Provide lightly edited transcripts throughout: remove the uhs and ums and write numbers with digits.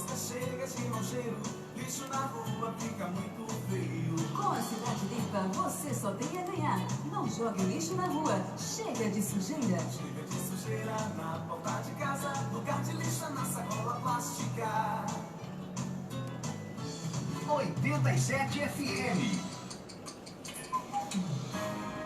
você chega de mau cheiro, lixo na rua fica muito feio. Com a cidade limpa, você só tem a ganhar. Não jogue lixo na rua, chega de sujeira. Chega de sujeira na porta de casa, lugar de lixo é na sacola plástica. 87 FM.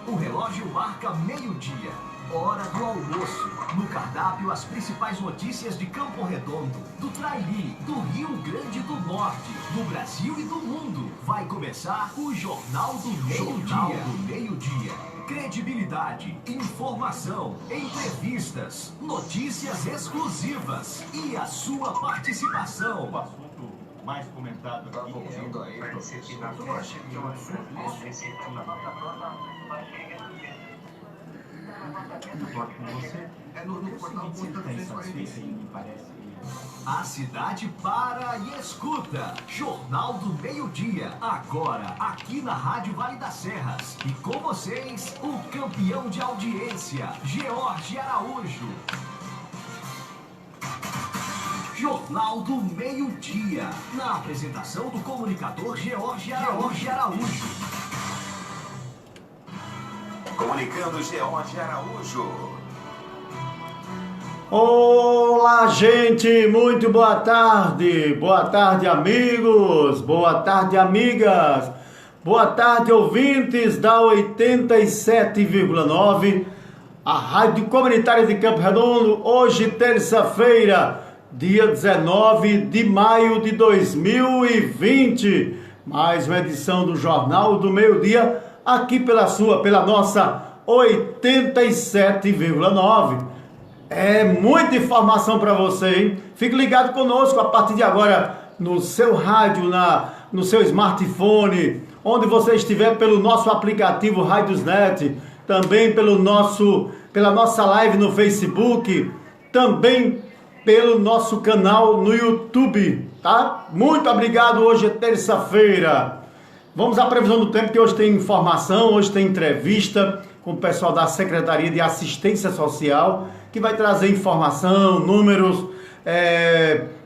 O relógio marca meio-dia, hora do almoço. No cardápio, as principais notícias de Campo Redondo, do Trairi, do Rio Grande do Norte, do Brasil e do mundo. Vai começar o Jornal do Meio-Dia. Credibilidade, informação, entrevistas, notícias exclusivas e a sua participação. O assunto mais comentado aqui é o A cidade para e escuta. Jornal do Meio-Dia. Agora, aqui na Rádio Vale das Serras. E com vocês, o campeão de audiência, George Araújo. Jornal do Meio-Dia. Na apresentação do comunicador George Araújo. Comunicando George Araújo. Olá, gente, muito boa tarde. Boa tarde, amigos. Boa tarde, amigas. Boa tarde, ouvintes da 87,9, a Rádio Comunitária de Campo Redondo. Hoje, terça-feira, dia 19 de maio de 2020. Mais uma edição do Jornal do Meio-Dia, aqui pela nossa 87,9. É muita informação para você, hein? Fique ligado conosco a partir de agora no seu rádio, no seu smartphone, onde você estiver, pelo nosso aplicativo Radiosnet, também pela nossa live no Facebook, também pelo nosso canal no YouTube, tá? Muito obrigado, hoje é terça-feira. Vamos à previsão do tempo, que hoje tem informação, hoje tem entrevista com o pessoal da Secretaria de Assistência Social, que vai trazer informação, números,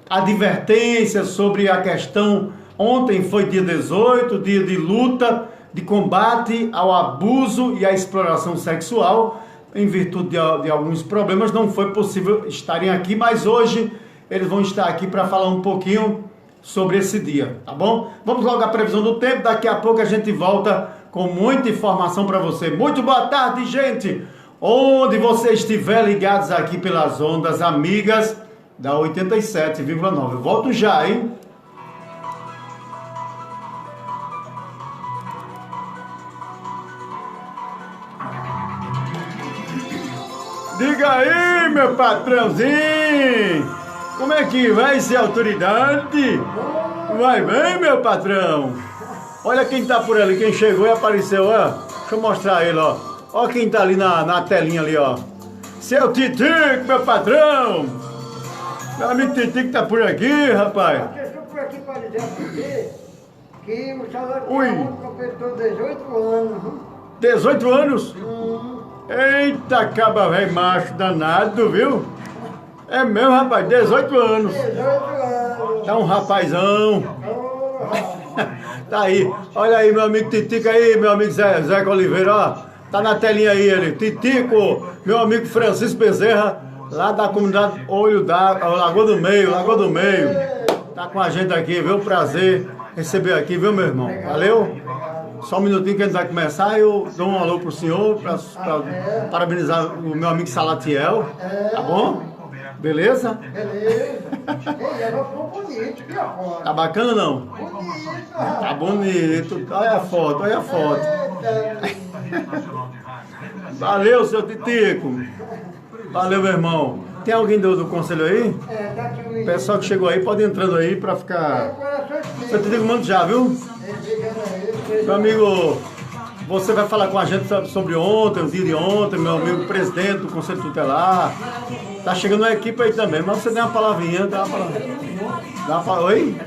advertências sobre a questão. Ontem foi dia 18, dia de luta, de combate ao abuso e à exploração sexual. Em virtude de alguns problemas, não foi possível estarem aqui, mas hoje eles vão estar aqui para falar um pouquinho sobre esse dia, tá bom? Vamos logo à previsão do tempo, daqui a pouco a gente volta com muita informação para você. Muito boa tarde, gente! Onde você estiver ligados aqui pelas ondas amigas da 87,9. Eu volto já, hein? Diga aí, meu patrãozinho! Como é que vai ser autoridade? Vai bem, meu patrão? Olha quem tá por ali, quem chegou e apareceu, ó. Deixa eu mostrar ele, ó. Ó quem tá ali na telinha ali, ó. Seu Titico, meu patrão! Meu amigo Titico tá por aqui, rapaz. Eu estou por aqui para dizer a você que o salário Ui. completou 18 anos. 18 anos? Eita, caba velho macho danado, viu? É mesmo, rapaz, 18 anos. 18 anos. Tá um rapazão. Tá aí. Olha aí, meu amigo Titico aí, meu amigo Zé Oliveira, ó. Tá na telinha aí ele. Titico, meu amigo Francisco Bezerra, lá da comunidade Lagoa do Meio. Tá com a gente aqui, viu? Prazer receber aqui, viu, meu irmão? Valeu? Só um minutinho que a gente vai começar. Eu dou um alô pro senhor, pra parabenizar o meu amigo Salatiel. Tá bom? Beleza? Beleza. Ele leva pro bonito, que agora. Tá bacana ou não? Bonito, Tá bonito. Olha a foto, olha a foto. Valeu, seu Titico. Valeu, meu irmão. Tem alguém do conselho aí? Tá aqui o menino. Pessoal que chegou aí, pode ir entrando aí pra ficar... Seu Titico, manda já, viu? Meu amigo, você vai falar com a gente sobre ontem, o dia de ontem, meu amigo presidente do Conselho Tutelar. Tá chegando uma equipe aí também, mas você dá uma palavrinha, dá uma palavrinha. Oi?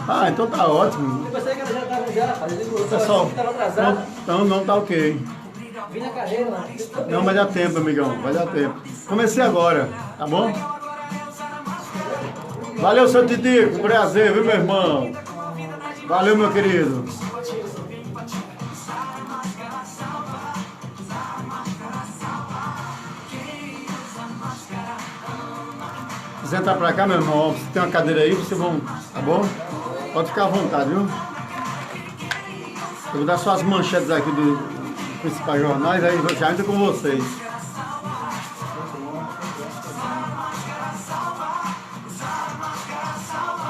Ah, então tá ótimo. Eu pensei que ela já estava já, rapaz. Pessoal, Estava atrasado. não tá ok. Vim na carreira, mano. Não, vai dar tempo, amigão, vai dar tempo. Comecei agora, tá bom? Valeu, seu Titico. Prazer, viu, meu irmão? Valeu, meu querido. Se quiser entrar pra cá, meu irmão, se tem uma cadeira aí, vocês vão, tá bom? Pode ficar à vontade, viu? Eu vou dar só as manchetes aqui dos principais jornais, aí já entra com vocês.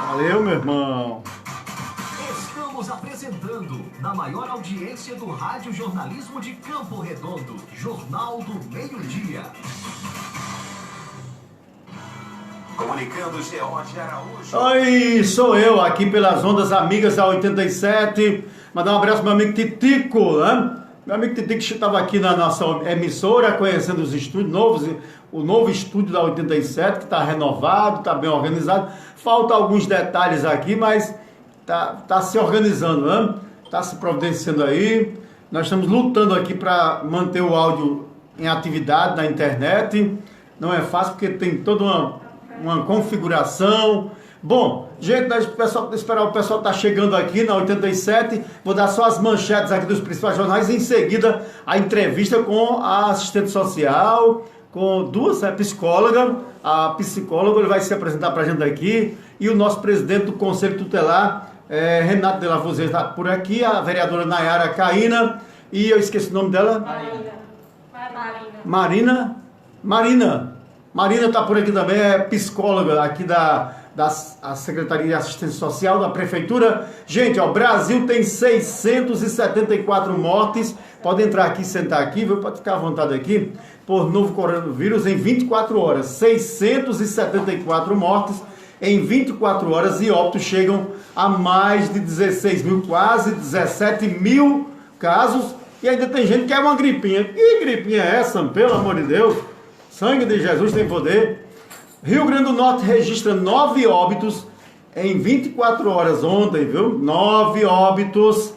Valeu, meu irmão. Estamos apresentando, na maior audiência do rádio jornalismo de Campo Redondo, Jornal do Meio-Dia. Comunicando George Araújo. Oi, sou eu aqui pelas ondas amigas da 87. Mandar um abraço pro meu amigo Titico, né? Meu amigo Titico estava aqui na nossa emissora, conhecendo os estúdios novos, o novo estúdio da 87, que está renovado, está bem organizado. Falta alguns detalhes aqui, mas tá se organizando, né? Está se providenciando aí. Nós estamos lutando aqui para manter o áudio em atividade na internet. Não é fácil porque tem toda uma configuração. Bom, gente, nós esperar o pessoal tá chegando aqui na 87. Vou dar só as manchetes aqui dos principais jornais. Em seguida, a entrevista com a assistente social, com duas psicólogas. A psicóloga ele vai se apresentar para a gente aqui. E o nosso presidente do Conselho Tutelar, Renato de la Vouzet, está por aqui. A vereadora Nayara Caína. E eu esqueci o nome dela. Marina está por aqui também, é psicóloga aqui da Secretaria de Assistência Social da Prefeitura. Gente, ó, o Brasil tem 674 mortes. Pode entrar aqui, sentar aqui, viu? Pode ficar à vontade aqui. Por novo coronavírus em 24 horas. 674 mortes em 24 horas e óbitos chegam a mais de 16 mil, quase 17 mil casos. E ainda tem gente que é uma gripinha. Que gripinha é essa, pelo amor de Deus? Sangue de Jesus tem poder. Rio Grande do Norte registra 9 óbitos em 24 horas ontem, viu? 9 óbitos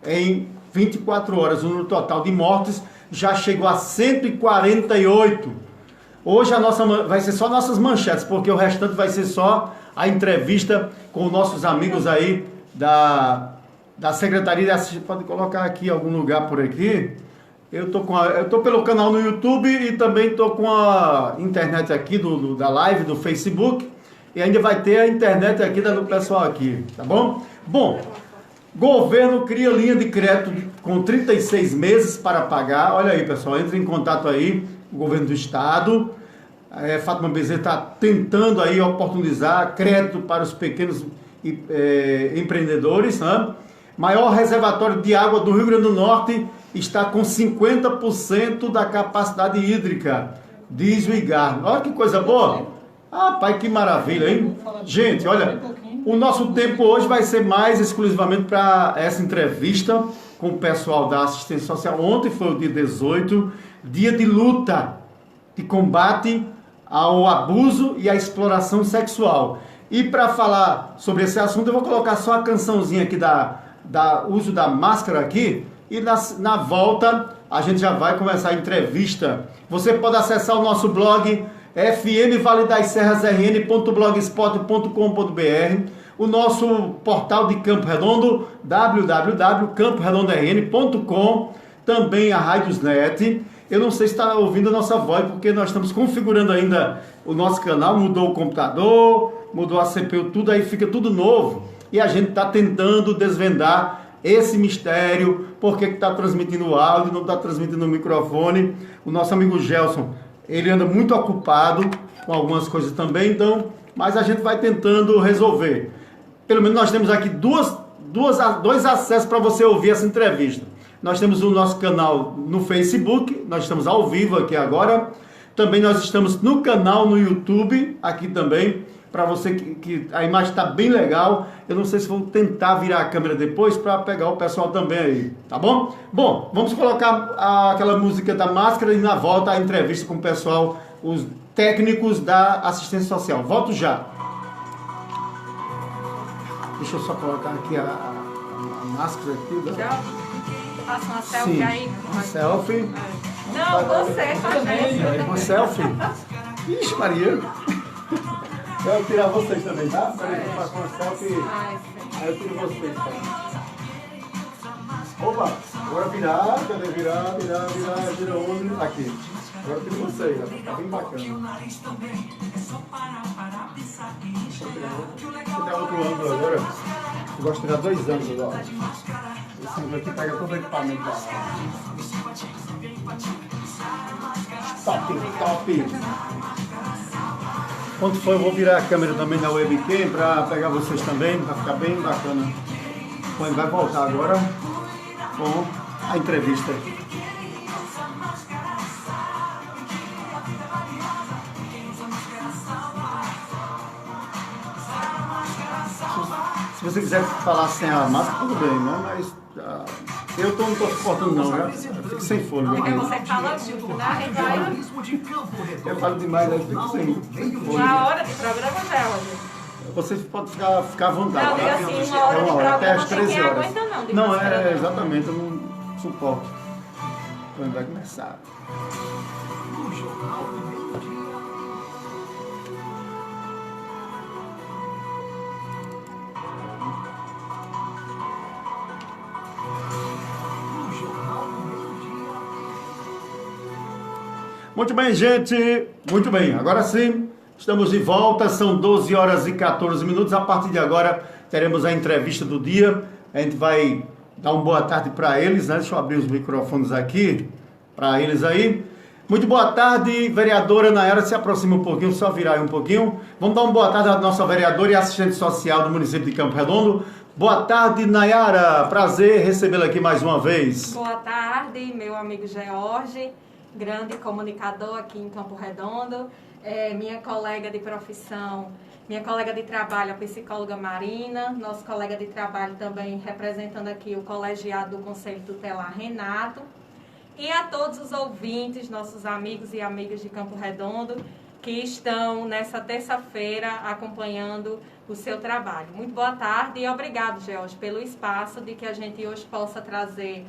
em 24 horas. No total de mortes já chegou a 148. Hoje vai ser só nossas manchetes, porque o restante vai ser só a entrevista com nossos amigos aí da Secretaria de Assistência. Pode colocar aqui em algum lugar por aqui. Eu tô pelo canal no YouTube e também tô com a internet aqui da live do Facebook. E ainda vai ter a internet aqui do pessoal aqui, tá bom? Bom, governo cria linha de crédito com 36 meses para pagar. Olha aí, pessoal, entre em contato aí, o governo do estado. Fátima Bezerra está tentando aí oportunizar crédito para os pequenos empreendedores, né? Maior reservatório de água do Rio Grande do Norte está com 50% da capacidade hídrica, diz o IGAR. Olha que coisa boa. Ah, pai, que maravilha, hein? Gente, olha, o nosso tempo hoje vai ser mais exclusivamente para essa entrevista com o pessoal da assistência social. Ontem foi o dia 18, dia de luta, de combate ao abuso e à exploração sexual. E para falar sobre esse assunto, eu vou colocar só a cançãozinha aqui da uso da máscara aqui. E na volta, a gente já vai começar a entrevista. Você pode acessar o nosso blog fmvaledasserrasrn.blogspot.com.br, o nosso portal de Campo Redondo, www.camporredondorn.com, também a Radiosnet. Eu não sei se está ouvindo a nossa voz, porque nós estamos configurando ainda o nosso canal, mudou o computador, mudou a CPU, tudo aí fica tudo novo. E a gente está tentando desvendar esse mistério, por que está transmitindo o áudio, não está transmitindo o microfone. O nosso amigo Gelson, ele anda muito ocupado com algumas coisas também, então, mas a gente vai tentando resolver. Pelo menos nós temos aqui dois acessos para você ouvir essa entrevista. Nós temos o nosso canal no Facebook, nós estamos ao vivo aqui agora. Também nós estamos no canal no YouTube, aqui também, para você que a imagem está bem legal. Eu não sei se vou tentar virar a câmera depois para pegar o pessoal também aí, tá bom? Bom, vamos colocar aquela música da máscara e na volta a entrevista com o pessoal, os técnicos da assistência social. Volto já. Deixa eu só colocar aqui a máscara aqui. Faça uma selfie. Sim, aí. Uma selfie. Não, você faz isso. Uma selfie? Ixi, Maria. Eu vou tirar vocês também, tá? Peraí, eu faço uma selfie. Ai, Aí eu tiro vocês também. Opa, agora virar, cadê virar, vira onde? Aqui. Agora eu tiro vocês, ó. Tá bem bacana. Vou tirar outro ângulo agora. Eu gosto de tirar 2 ângulos, ó. Esse ângulo aqui pega todo o equipamento da top. Quando for, eu vou virar a câmera também da webcam para pegar vocês também, para ficar bem bacana. Bom, ele vai voltar agora com a entrevista. Se você quiser falar sem a máscara, tudo bem, né? Mas eu não estou suportando não, já. Eu fico sem fôlego. porque você fala muito, né? E vai Jornalismo de Campo Redondo. Eu falo demais, eu fico sem fôlego. uma hora de programa dela, gente. Vocês podem ficar à vontade. Não, tá? e assim, uma hora É de uma hora, até programa às tem 13 quem horas. aguenta não. de Não, máscara, não. exatamente, eu não suporto. Quando vai começar. No Jornal do Meio-Dia. No Jornal do Meio-Dia. Muito bem, gente. Muito bem. Agora sim, estamos de volta. São 12 horas e 14 minutos. A partir de agora, teremos a entrevista do dia. A gente vai dar uma boa tarde para eles, né? Deixa eu abrir os microfones aqui para eles aí. Muito boa tarde, vereadora Nayara. Se aproxima um pouquinho, só virar aí um pouquinho. Vamos dar uma boa tarde à nossa vereadora e assistente social do município de Campo Redondo. Boa tarde, Nayara. Prazer recebê-la aqui mais uma vez. Boa tarde, meu amigo George, grande comunicador aqui em Campo Redondo. Minha colega de profissão, minha colega de trabalho, a psicóloga Marina, nosso colega de trabalho também representando aqui o colegiado do Conselho Tutelar, Renato. E a todos os ouvintes, nossos amigos e amigas de Campo Redondo, que estão nessa terça-feira acompanhando o seu trabalho. Muito boa tarde e obrigado, George, pelo espaço de que a gente hoje possa trazer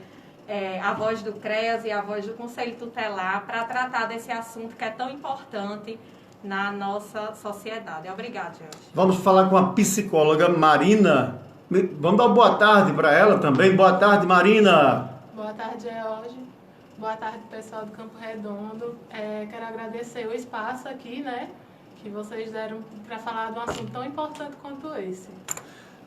a voz do CREAS e a voz do Conselho Tutelar para tratar desse assunto que é tão importante na nossa sociedade. Obrigado, George. Vamos falar com a psicóloga Marina. Vamos dar uma boa tarde para ela também. Boa tarde, Marina. Boa tarde, George. Boa tarde, pessoal do Campo Redondo. Quero agradecer o espaço aqui, né, que vocês deram para falar de um assunto tão importante quanto esse.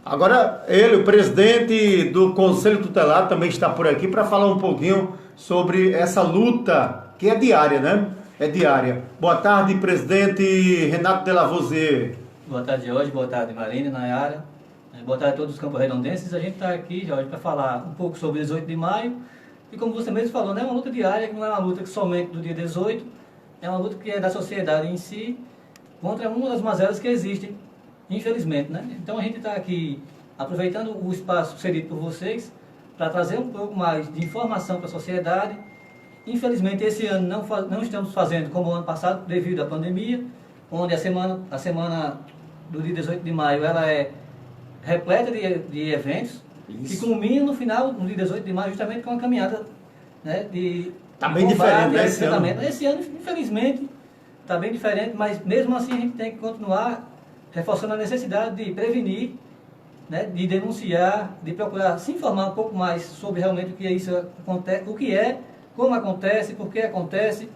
Agora, ele, o presidente do Conselho Tutelar, também está por aqui para falar um pouquinho sobre essa luta, que é diária, né? É diária. Boa tarde, presidente Renato de Lavoisier. Boa tarde, Jorge. Boa tarde, Marina, Nayara. Boa tarde a todos os campo-redondenses. A gente está aqui, Jorge, para falar um pouco sobre o 18 de maio. E como você mesmo falou, né, é uma luta diária, que não é uma luta que somente do dia 18, é uma luta que é da sociedade em si, contra uma das mazelas que existem, infelizmente, né? Então a gente está aqui aproveitando o espaço cedido por vocês para trazer um pouco mais de informação para a sociedade. Infelizmente esse ano não estamos fazendo como o ano passado devido à pandemia, onde a semana do dia 18 de maio ela é repleta de eventos. Que culmina no final, no dia 18 de maio, justamente com uma caminhada, né, Tá bem diferente, né, esse ano? Esse ano, infelizmente, está bem diferente, mas mesmo assim a gente tem que continuar reforçando a necessidade de prevenir, né, de denunciar, de procurar se informar um pouco mais sobre realmente o que isso acontece, o que é, como acontece, por que acontece.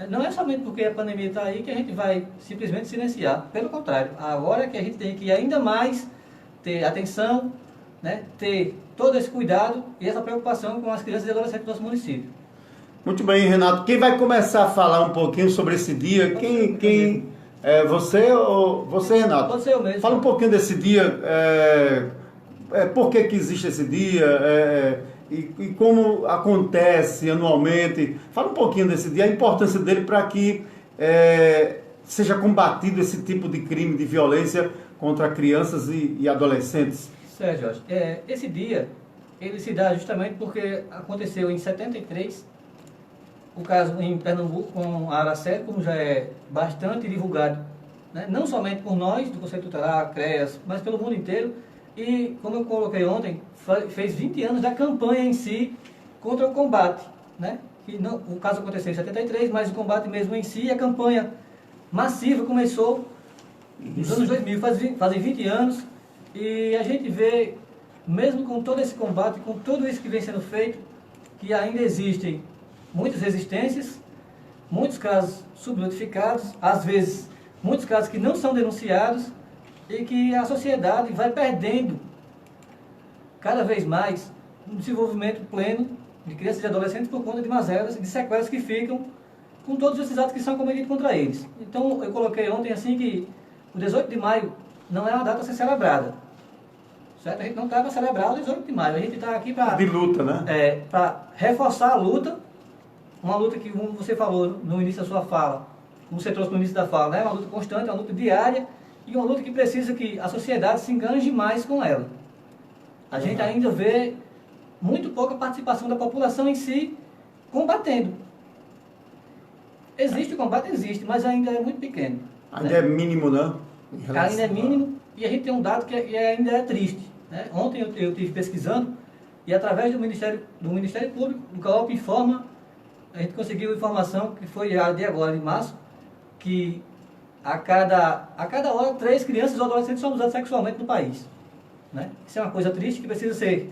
Não é somente porque a pandemia está aí que a gente vai simplesmente silenciar. Pelo contrário, agora é que a gente tem que ainda mais ter atenção, né, ter todo esse cuidado e essa preocupação com as crianças e adolescentes do nosso município. Muito bem, Renato. Quem vai começar a falar um pouquinho sobre esse dia? Você ou você, Renato? Pode ser eu mesmo. Fala um pouquinho desse dia. Por que existe esse dia? E como acontece anualmente. Fala um pouquinho desse dia, a importância dele para que seja combatido esse tipo de crime, de violência contra crianças e adolescentes. Certo, Jorge. Esse dia, ele se dá justamente porque aconteceu em 73, o caso em Pernambuco com a Araceli, como já é bastante divulgado, né? Não somente por nós, do Conselho Tutelar, CREAS, mas pelo mundo inteiro. E, como eu coloquei ontem, fez 20 anos da campanha em si contra o combate, né? Que não, o caso aconteceu em 73, mas o combate mesmo em si, a campanha massiva começou Nos anos 2000, fazem 20 anos, e a gente vê, mesmo com todo esse combate, com tudo isso que vem sendo feito, que ainda existem muitas resistências, muitos casos subnotificados, às vezes muitos casos que não são denunciados, e que a sociedade vai perdendo cada vez mais um desenvolvimento pleno de crianças e adolescentes por conta de mazelas e de sequelas que ficam com todos esses atos que são cometidos contra eles. Então, eu coloquei ontem assim que o 18 de maio não é uma data a ser celebrada. Certo? A gente não está para celebrar o 18 de maio. A gente está aqui para... De luta, né? Para reforçar a luta. Uma luta que, como você falou no início da sua fala, como você trouxe no início da fala, né? Uma luta constante, uma luta diária e uma luta que precisa que a sociedade se enganje mais com ela. A gente ainda vê muito pouca participação da população em si combatendo. Existe o combate? Existe, mas ainda é muito pequeno. Ainda é mínimo, né? Ainda é mínimo, e a gente tem um dado que ainda é triste. Né? Ontem eu estive pesquisando, e através do Ministério Público, do COOP Informa, a gente conseguiu informação, que foi a de agora, de março, que a cada hora 3 crianças ou adolescentes são abusadas sexualmente no país. Né? Isso é uma coisa triste que precisa ser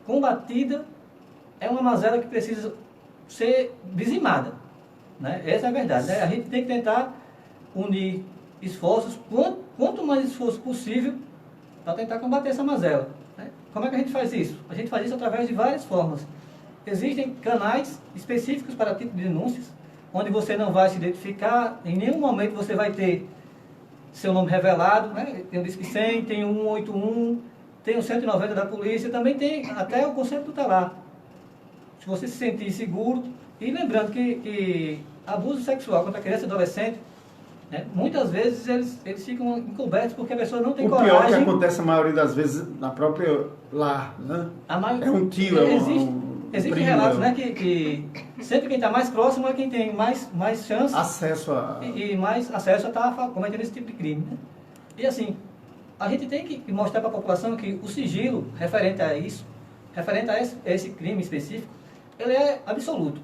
combatida, é uma mazela que precisa ser dizimada. Né? Essa é a verdade. Né? A gente tem que tentar unir esforços, quanto mais esforço possível, para tentar combater essa mazela. Né? Como é que a gente faz isso? A gente faz isso através de várias formas. Existem canais específicos para tipo de denúncias, onde você não vai se identificar, em nenhum momento você vai ter seu nome revelado, né? Tem o Disque 100, tem o 181, tem o 190 da polícia, também tem até o conceito tutelar. Se você se sentir seguro, e lembrando que abuso sexual contra criança e adolescente, né, muitas vezes eles ficam encobertos porque a pessoa não tem coragem. O pior que acontece a maioria das vezes na própria lar, né? É um tio, Existem relatos, né, que sempre quem está mais próximo é quem tem mais chance e mais acesso a estar cometendo esse tipo de crime. Né? E assim, a gente tem que mostrar para a população que o sigilo referente a isso, referente a esse crime específico, ele é absoluto.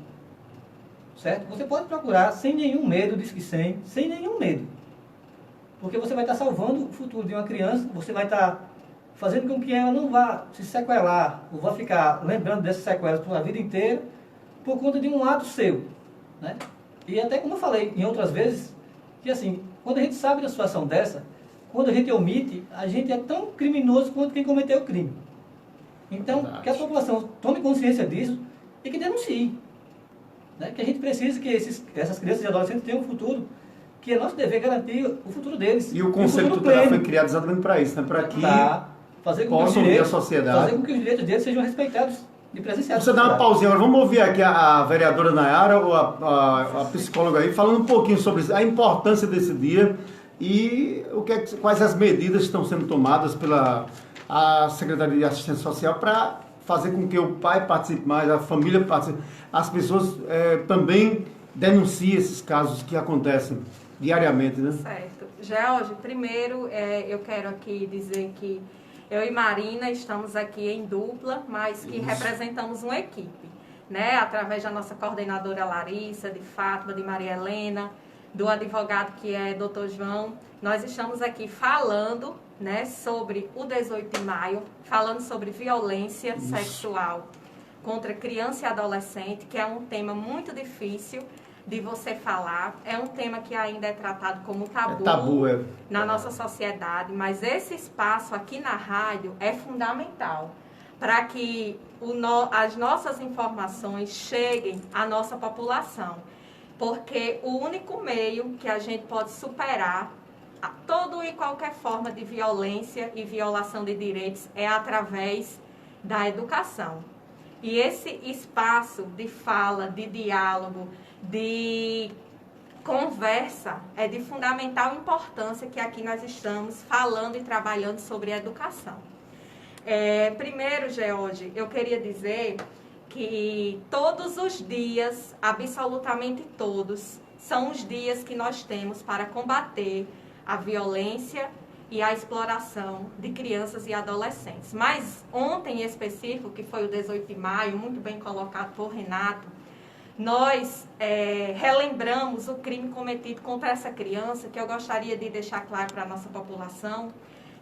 Certo? Você pode procurar sem nenhum medo, Disque 100, sem nenhum medo. Porque você vai estar salvando o futuro de uma criança, você vai estar fazendo com que ela não vá se sequelar, ou vá ficar lembrando dessas sequelas por a vida inteira, por conta de um ato seu. Né? E até como eu falei em outras vezes, que assim, quando a gente sabe da situação dessa, quando a gente omite, a gente é tão criminoso quanto quem cometeu o crime. Então, que a população tome consciência disso e que denuncie. Né? Que a gente precisa que essas crianças e adolescentes tenham um futuro, que é nosso dever garantir o futuro deles. E o Conselho Tutelar foi criado exatamente para isso, né? Para que possam ouvir a sociedade. Fazer com que os direitos deles sejam respeitados e presenciados. Você dá uma pausinha agora. Vamos ouvir aqui a vereadora Nayara, ou a psicóloga aí, falando um pouquinho sobre a importância desse dia e quais as medidas estão sendo tomadas pela Secretaria de Assistência Social para fazer com que o pai participe mais, a família participe, as pessoas também denunciem esses casos que acontecem diariamente, né? Certo. George, primeiro eu quero aqui dizer que eu e Marina estamos aqui em dupla, mas que representamos uma equipe, né? Através da nossa coordenadora Larissa, de Fátima, de Maria Helena, do advogado que é Dr. João. Nós estamos aqui falando, né, sobre o 18 de maio, falando sobre violência sexual contra criança e adolescente, que é um tema muito difícil de você falar, é um tema que ainda é tratado como tabu, na nossa sociedade, mas esse espaço aqui na rádio é fundamental para que as nossas informações cheguem à nossa população, porque o único meio que a gente pode superar toda e qualquer forma de violência e violação de direitos é através da educação. E esse espaço de fala, de diálogo, de conversa é de fundamental importância que aqui nós estamos falando e trabalhando sobre educação. Primeiro, George, eu queria dizer que todos os dias, absolutamente todos, são os dias que nós temos para combater a violência e a exploração de crianças e adolescentes. Mas ontem em específico, que foi o 18 de maio, muito bem colocado por Renato, nós relembramos o crime cometido contra essa criança, que eu gostaria de deixar claro para a nossa população,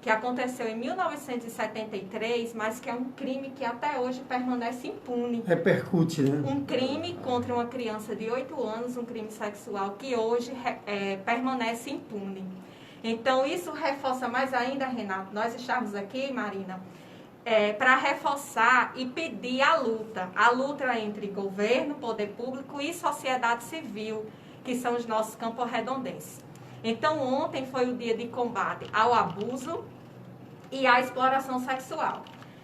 que aconteceu em 1973, mas que é um crime que até hoje permanece impune. Repercute, né? Um crime contra uma criança de 8 anos, um crime sexual que hoje permanece impune. Então, isso reforça mais ainda, Renato, nós estamos aqui, Marina, para reforçar e pedir a luta entre governo, poder público e sociedade civil, que são os nossos camporredondenses. Então, ontem foi o dia de combate ao abuso e à exploração sexual.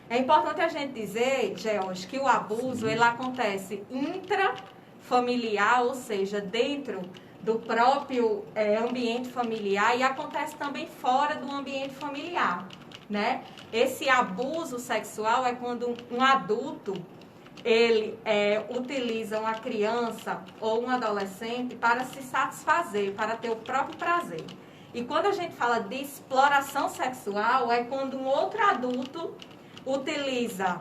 É importante a gente dizer, George, que o abuso ele acontece intrafamiliar, ou seja, dentro do próprio ambiente familiar, e acontece também fora do ambiente familiar, né? Esse abuso sexual é quando um adulto ele utiliza uma criança ou um adolescente para se satisfazer, para ter o próprio prazer. E quando a gente fala de exploração sexual, é quando um outro adulto utiliza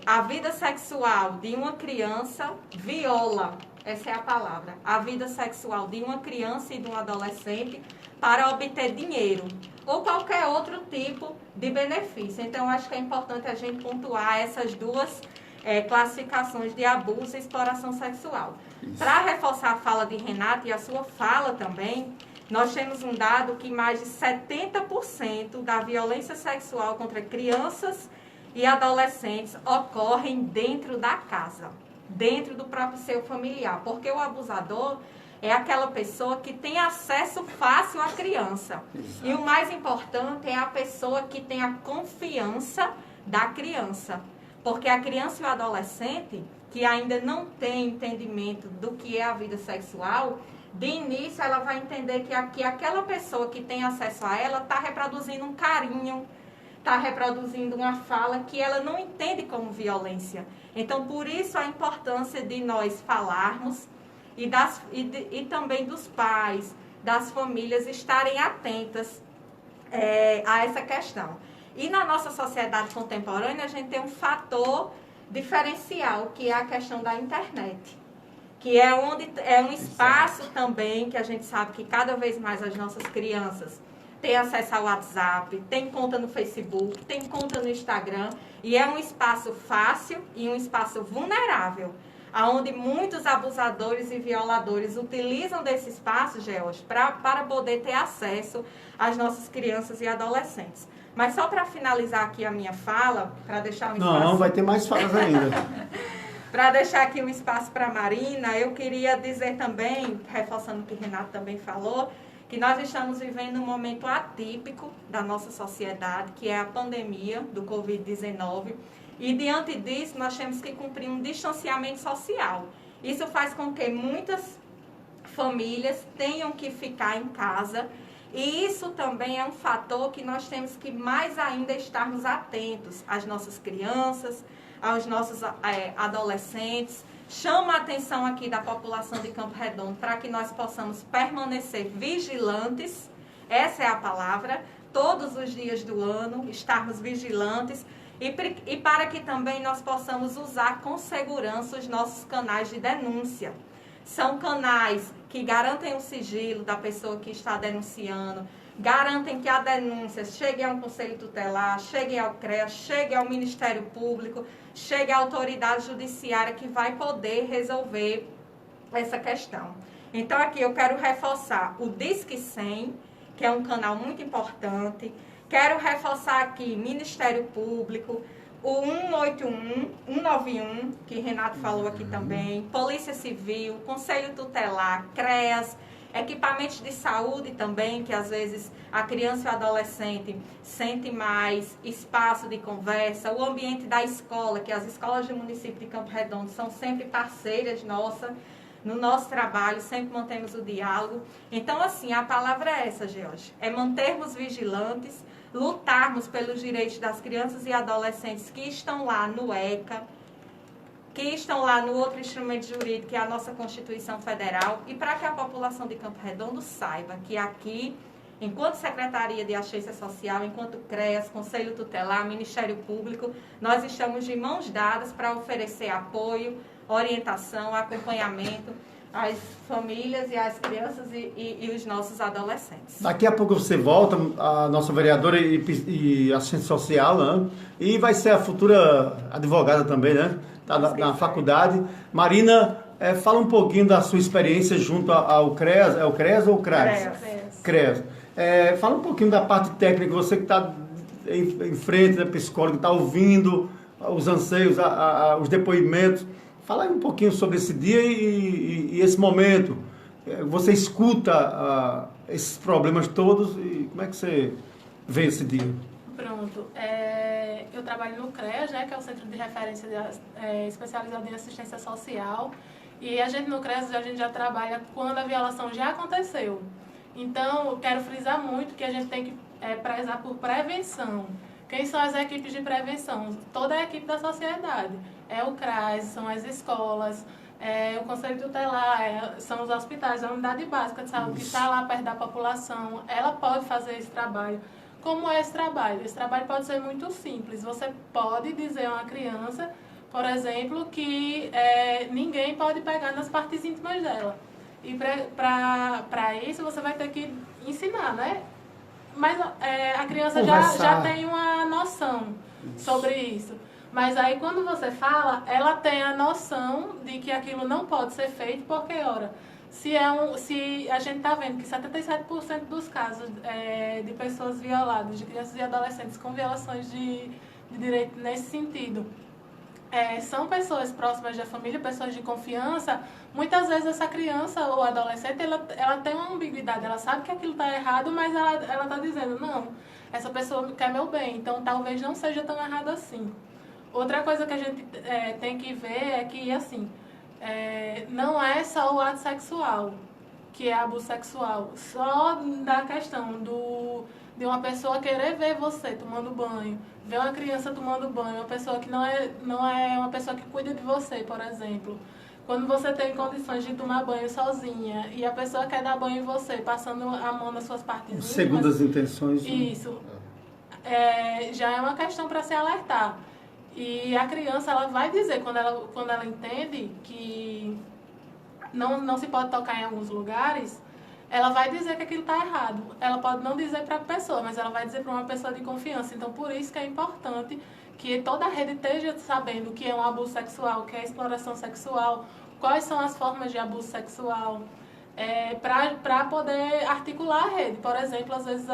a vida sexual de uma criança, viola, essa é a palavra, a vida sexual de uma criança e de um adolescente para obter dinheiro ou qualquer outro tipo de benefício. Então, acho que é importante a gente pontuar essas duas classificações de abuso e exploração sexual. Para reforçar a fala de Renato e a sua fala também, nós temos um dado que mais de 70% da violência sexual contra crianças e adolescentes ocorrem dentro da casa, dentro do próprio seio familiar, porque o abusador é aquela pessoa que tem acesso fácil à criança. Exato. E o mais importante é a pessoa que tem a confiança da criança. Porque a criança e o adolescente, que ainda não tem entendimento do que é a vida sexual, de início ela vai entender que aquela pessoa que tem acesso a ela está reproduzindo um carinho, está reproduzindo uma fala que ela não entende como violência. Então, por isso a importância de nós falarmos e também dos pais, das famílias estarem atentas a essa questão. E na nossa sociedade contemporânea, a gente tem um fator diferencial, que é a questão da internet. Que é um espaço também que a gente sabe que cada vez mais as nossas crianças têm acesso ao WhatsApp, têm conta no Facebook, têm conta no Instagram. E é um espaço fácil e um espaço vulnerável, onde muitos abusadores e violadores utilizam desse espaço, George, para poder ter acesso às nossas crianças e adolescentes. Mas só para finalizar aqui a minha fala, para deixar um espaço... Não, vai ter mais falas ainda. Para deixar aqui um espaço para a Marina, eu queria dizer também, reforçando o que o Renato também falou, que nós estamos vivendo um momento atípico da nossa sociedade, que é a pandemia do Covid-19. E diante disso, nós temos que cumprir um distanciamento social. Isso faz com que muitas famílias tenham que ficar em casa. E isso também é um fator que nós temos que mais ainda estarmos atentos às nossas crianças, aos nossos adolescentes. Chama a atenção aqui da população de Campo Redondo para que nós possamos permanecer vigilantes, essa é a palavra, todos os dias do ano, estarmos vigilantes e para que também nós possamos usar com segurança os nossos canais de denúncia. São canais que garantem o sigilo da pessoa que está denunciando, garantem que a denúncia chegue ao Conselho Tutelar, chegue ao CREA, chegue ao Ministério Público, chegue à autoridade judiciária que vai poder resolver essa questão. Então, aqui eu quero reforçar o Disque 100, que é um canal muito importante. Quero reforçar aqui Ministério Público, o 181, 191, que Renato falou aqui também, Polícia Civil, Conselho Tutelar, CREAS, equipamentos de saúde também, que às vezes a criança e o adolescente sente mais espaço de conversa, o ambiente da escola, que as escolas do município de Campo Redondo são sempre parceiras nossas, no nosso trabalho, sempre mantemos o diálogo. Então, assim, a palavra é essa, George, é mantermos vigilantes, lutarmos pelos direitos das crianças e adolescentes que estão lá no ECA, que estão lá no outro instrumento jurídico, que é a nossa Constituição Federal, e para que a população de Campo Redondo saiba que aqui, enquanto Secretaria de Assistência Social, enquanto CREAS, Conselho Tutelar, Ministério Público, nós estamos de mãos dadas para oferecer apoio, orientação, acompanhamento às famílias e às crianças e os nossos adolescentes. Daqui a pouco você volta, a nossa vereadora e assistente social, né? E vai ser a futura advogada também, né? Está na faculdade. Marina, fala um pouquinho da sua experiência junto ao CREAS. É o CREAS ou o CRAS? CREAS. Fala um pouquinho da parte técnica, você que está em frente, né, psicólogo, está ouvindo os anseios, os depoimentos. Fala aí um pouquinho sobre esse dia e esse momento. Você escuta esses problemas todos e como é que você vê esse dia? Pronto. Eu trabalho no CREAS, né, que é o Centro de Referência Especializado em Assistência Social. E a gente no CREAS a gente já trabalha quando a violação já aconteceu. Então, quero frisar muito que a gente tem que prezar por prevenção. Quem são as equipes de prevenção? Toda a equipe da sociedade. É o CRAS, são as escolas, o Conselho Tutelar, são os hospitais, a unidade básica de saúde que está lá perto da população. Ela pode fazer esse trabalho. Como é esse trabalho? Esse trabalho pode ser muito simples. Você pode dizer a uma criança, por exemplo, que ninguém pode pegar nas partes íntimas dela. E para isso você vai ter que ensinar, né? Mas a criança já tem uma noção sobre isso. Mas aí quando você fala, ela tem a noção de que aquilo não pode ser feito, porque, ora, se a gente está vendo que 77% dos casos de pessoas violadas, de crianças e adolescentes com violações de direito nesse sentido, são pessoas próximas da família, pessoas de confiança, muitas vezes essa criança ou adolescente, ela tem uma ambiguidade, ela sabe que aquilo está errado, mas ela está dizendo, não, essa pessoa quer meu bem, então talvez não seja tão errado assim. Outra coisa que a gente tem que ver é que, assim, não é só o ato sexual, que é abuso sexual, só da questão de uma pessoa querer ver você tomando banho, ver uma criança tomando banho, uma pessoa que não é uma pessoa que cuida de você, por exemplo. Quando você tem condições de tomar banho sozinha e a pessoa quer dar banho em você, passando a mão nas suas partes íntimas... Segundas intenções. Isso. Já é uma questão para se alertar. E a criança, ela vai dizer, quando ela entende que não se pode tocar em alguns lugares, ela vai dizer que aquilo está errado. Ela pode não dizer para a pessoa, mas ela vai dizer para uma pessoa de confiança. Então, por isso que é importante que toda a rede esteja sabendo o que é um abuso sexual, o que é exploração sexual, quais são as formas de abuso sexual, para poder articular a rede. Por exemplo, às vezes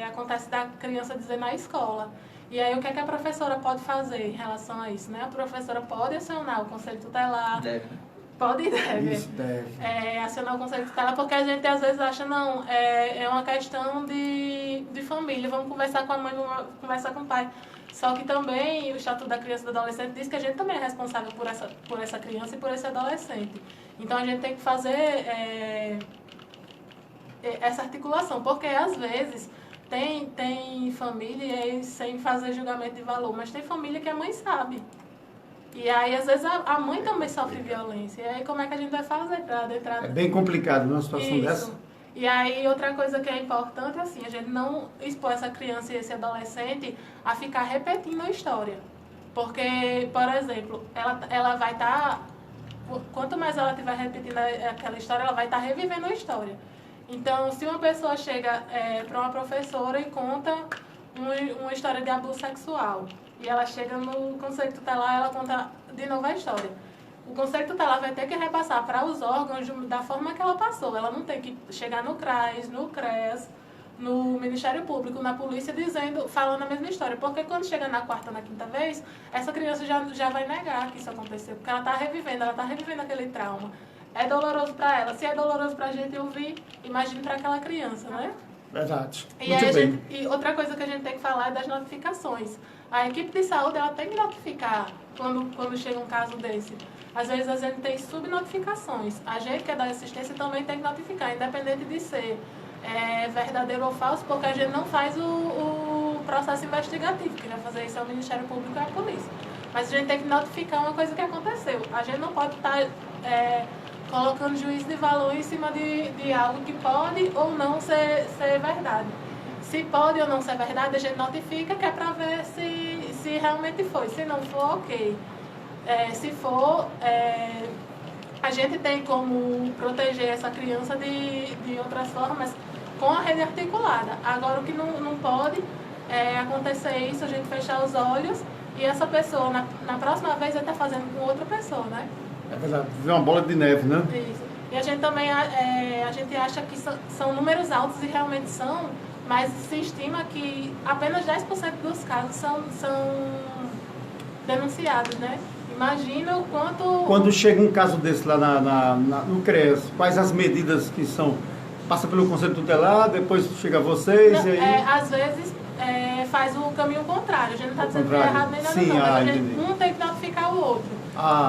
acontece da criança dizer na escola. E aí, o que é que a professora pode fazer em relação a isso, né? A professora pode acionar o Conselho Tutelar. Deve, né? Pode e deve. Isso, deve. Acionar o Conselho Tutelar, porque a gente às vezes acha, não, é uma questão de família, vamos conversar com a mãe, vamos conversar com o pai. Só que também o Estatuto da Criança e do Adolescente diz que a gente também é responsável por essa criança e por esse adolescente. Então, a gente tem que fazer essa articulação, porque às vezes... Tem família, sem fazer julgamento de valor, mas tem família que a mãe sabe. E aí, às vezes, a mãe também sofre violência. E aí, como é que a gente vai fazer para adentrar? É bem complicado numa situação dessa. E aí, outra coisa que é importante, assim, a gente não expor essa criança e esse adolescente a ficar repetindo a história. Porque, por exemplo, ela vai estar... Quanto mais ela estiver repetindo aquela história, ela vai estar revivendo a história. Então, se uma pessoa chega para uma professora e conta uma história de abuso sexual, e ela chega no Conselho Tutelar, ela conta de novo a história. O Conselho Tutelar vai ter que repassar para os órgãos da forma que ela passou. Ela não tem que chegar no CRAS, no CREAS, no Ministério Público, na polícia, falando a mesma história. Porque quando chega na quarta ou na quinta vez, essa criança já vai negar que isso aconteceu, porque ela está revivendo aquele trauma. É doloroso para ela. Se é doloroso para a gente ouvir, imagine para aquela criança, né? Verdade. E, muito aí bem. E outra coisa que a gente tem que falar é das notificações. A equipe de saúde, ela tem que notificar quando chega um caso desse. Às vezes a gente tem subnotificações. A gente que é da assistência também tem que notificar, independente de ser verdadeiro ou falso, porque a gente não faz o processo investigativo. Quem vai fazer isso é o Ministério Público e a polícia. Mas a gente tem que notificar uma coisa que aconteceu. A gente não pode estar... colocando juízo de valor em cima de algo que pode ou não ser verdade. Se pode ou não ser verdade, a gente notifica, que é para ver se realmente foi. Se não for, ok. se for, a gente tem como proteger essa criança de outras formas com a rede articulada. Agora, o que não pode é acontecer isso, a gente fechar os olhos e essa pessoa, na próxima vez, vai estar fazendo com outra pessoa, né? É verdade, vê uma bola de neve, né? Isso. E a gente também a gente acha que são números altos e realmente são, mas se estima que apenas 10% dos casos são denunciados, né? Imagina o quanto... Quando chega um caso desse lá no CREAS, quais as medidas que são? Passa pelo Conselho Tutelar, depois chega a vocês e aí... às vezes faz o caminho contrário. A gente não está dizendo que é errado nem nada, Sim, não, mas a gente entendi. um tem que notificar o outro.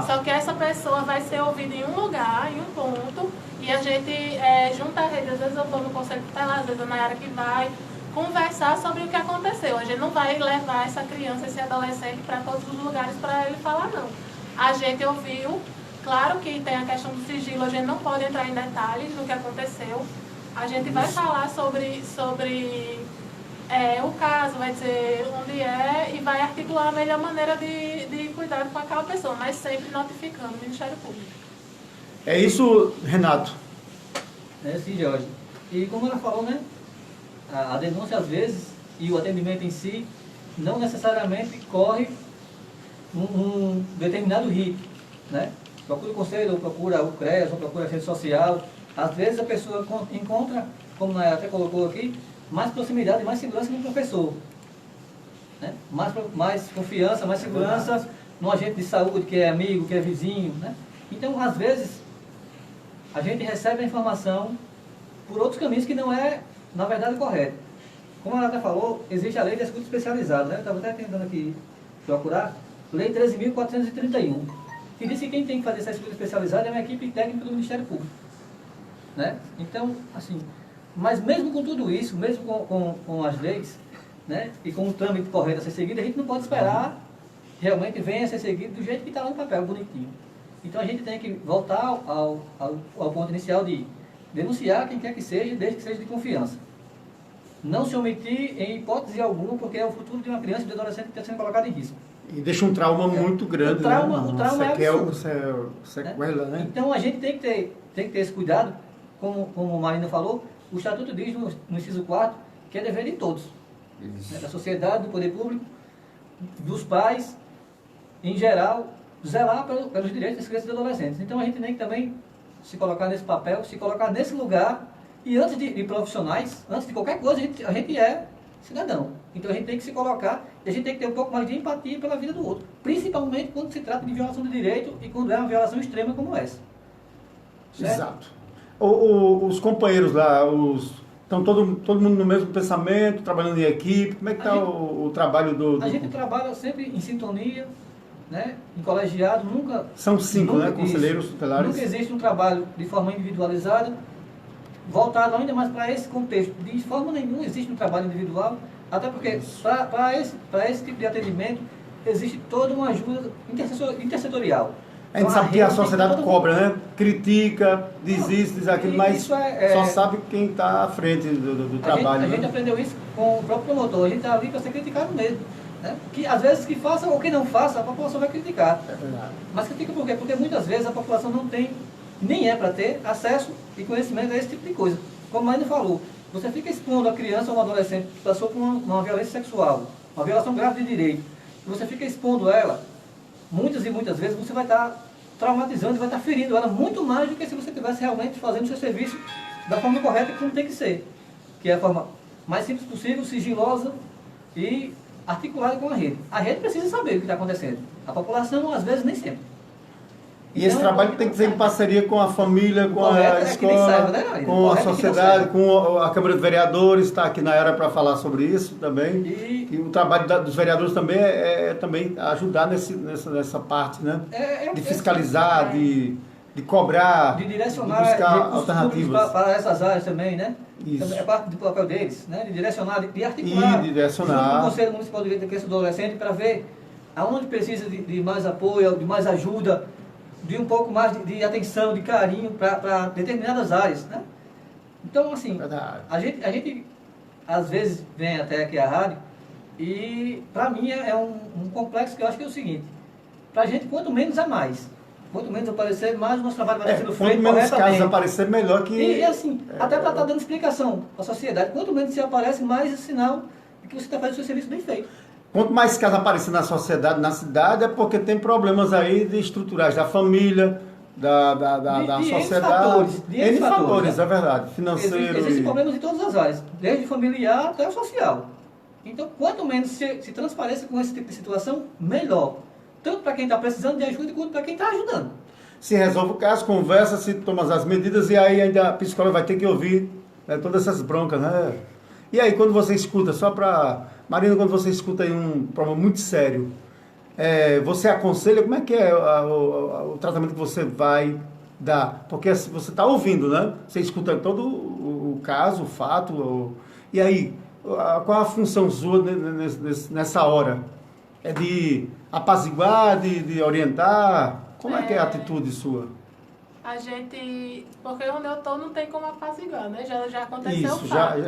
Só que essa pessoa vai ser ouvida em um lugar, em um ponto, e a gente junta a rede. Às vezes eu estou no Conselho Tutelar, às vezes a Nayara que vai conversar sobre o que aconteceu. A gente não vai levar essa criança, esse adolescente para todos os lugares para ele falar, não. A gente ouviu, claro que tem a questão do sigilo, a gente não pode entrar em detalhes do que aconteceu. A gente vai falar sobre o caso, vai dizer onde é e vai articular a melhor maneira de cuidar com aquela pessoa, mas sempre notificando o Ministério Público. É isso, Renato? É sim, Jorge. E como ela falou, né? A denúncia às vezes e o atendimento em si não necessariamente corre um determinado rito, né? Procura o conselho, ou procura o CREAS, ou procura a rede social. Às vezes a pessoa encontra, como a Nayara até colocou aqui, mais proximidade e mais segurança no professor, né? Mais confiança, mais segurança no agente de saúde que é amigo, que é vizinho, né? Então, às vezes, a gente recebe a informação por outros caminhos que não é, na verdade, correto. Como ela até falou, existe a lei da escuta especializada, né? Eu estava até tentando aqui procurar, Lei 13.431, que diz que quem tem que fazer essa escuta especializada é uma equipe técnica do Ministério Público, né? Então, assim, mas mesmo com tudo isso, mesmo com as leis, né, e com o trâmite correto a ser seguido, a gente não pode esperar realmente venha a ser seguido do jeito que está lá no papel, bonitinho. Então a gente tem que voltar ao ponto inicial de denunciar quem quer que seja, desde que seja de confiança. Não se omitir em hipótese alguma, porque é o futuro de uma criança e de um adolescente que está sendo colocado em risco. E deixa um trauma muito grande, o trauma é absurdo, sequela, né? Então a gente tem que ter esse cuidado, como a Marina falou. O Estatuto diz no inciso 4 que é dever de todos, né, da sociedade, do poder público, dos pais, em geral, zelar pelos direitos das crianças e dos adolescentes. Então a gente tem que também se colocar nesse papel, se colocar nesse lugar, e antes de profissionais, antes de qualquer coisa, a gente é cidadão. Então a gente tem que se colocar e a gente tem que ter um pouco mais de empatia pela vida do outro, principalmente quando se trata de violação do direito e quando é uma violação extrema como essa. Certo? Exato. Os companheiros lá, estão todo mundo no mesmo pensamento, trabalhando em equipe? Como é que está o trabalho do... A gente trabalha sempre em sintonia, né? Em colegiado, nunca... São 5, né, conselheiros tutelares? Nunca existe um trabalho de forma individualizada, voltado ainda mais para esse contexto. De forma nenhuma existe um trabalho individual, até porque para esse tipo de atendimento existe toda uma ajuda intersetorial. A gente sabe que a sociedade cobra, né? Critica, diz isso, diz aquilo, mas só sabe quem está à frente do trabalho. A gente aprendeu isso com o próprio promotor. A gente está ali para ser criticado mesmo, né? Que às vezes que faça ou que não faça, a população vai criticar. É verdade. Mas critica por quê? Porque muitas vezes a população não tem, nem é para ter, acesso e conhecimento a esse tipo de coisa. Como a Marina falou, você fica expondo a criança ou um adolescente que passou por uma violência sexual, uma violação grave de direito, e você fica expondo ela, muitas e muitas vezes você vai estar traumatizando e vai estar ferindo ela muito mais do que se você estivesse realmente fazendo o seu serviço da forma correta, como tem que ser, que é a forma mais simples possível, sigilosa e articulada com a rede. A rede precisa saber o que está acontecendo. A população, às vezes, nem sempre. E esse trabalho tem que ser em parceria com a família, com a escola, saiba, né, com a sociedade, com a Câmara de Vereadores, está aqui na era para falar sobre isso também. E o trabalho dos vereadores também é também ajudar nessa parte, né? De fiscalizar, de cobrar, de direcionar, de buscar alternativas para essas áreas também, né? Isso. É parte do papel deles, né? De direcionar, de articular. E direcionar. Junto com o Conselho Municipal de Direito da Criança e do Adolescente para ver aonde precisa de mais apoio, de mais ajuda, de um pouco mais de atenção, de carinho para determinadas áreas, né? Então, assim, a gente às vezes vem até aqui a rádio e, para mim, é um complexo que eu acho que é o seguinte: Para a gente, quanto menos é mais. Quanto menos aparecer, mais o nosso trabalho vai sendo Quanto feito menos casos corretamente. aparecer, melhor que... E assim, até para estar dando explicação à sociedade, quanto menos se aparece, mais esse sinal de que você está fazendo o seu serviço bem feito. Quanto mais casos aparecer na sociedade, na cidade, é porque tem problemas aí de estruturais da família, da sociedade. De N fatores, é verdade. Financeiro. Existem problemas em todas as áreas, desde familiar até o social. Então, quanto menos se transpareça com esse tipo de situação, melhor. Tanto para quem está precisando de ajuda, quanto para quem está ajudando. Se resolve o caso, conversa, se toma as medidas e aí ainda a psicóloga vai ter que ouvir, né, todas essas broncas, né? E aí, quando você escuta, só para... Marina, quando você escuta aí um problema muito sério, você aconselha, como é que é o tratamento que você vai dar? Porque assim, você está ouvindo, né? Você escuta todo o caso, o fato, e aí, qual a função sua nessa hora? É de apaziguar, de orientar? Como é que é a atitude sua? A gente... Porque onde eu estou não tem como apaziguar, né? Já aconteceu o Isso, fato.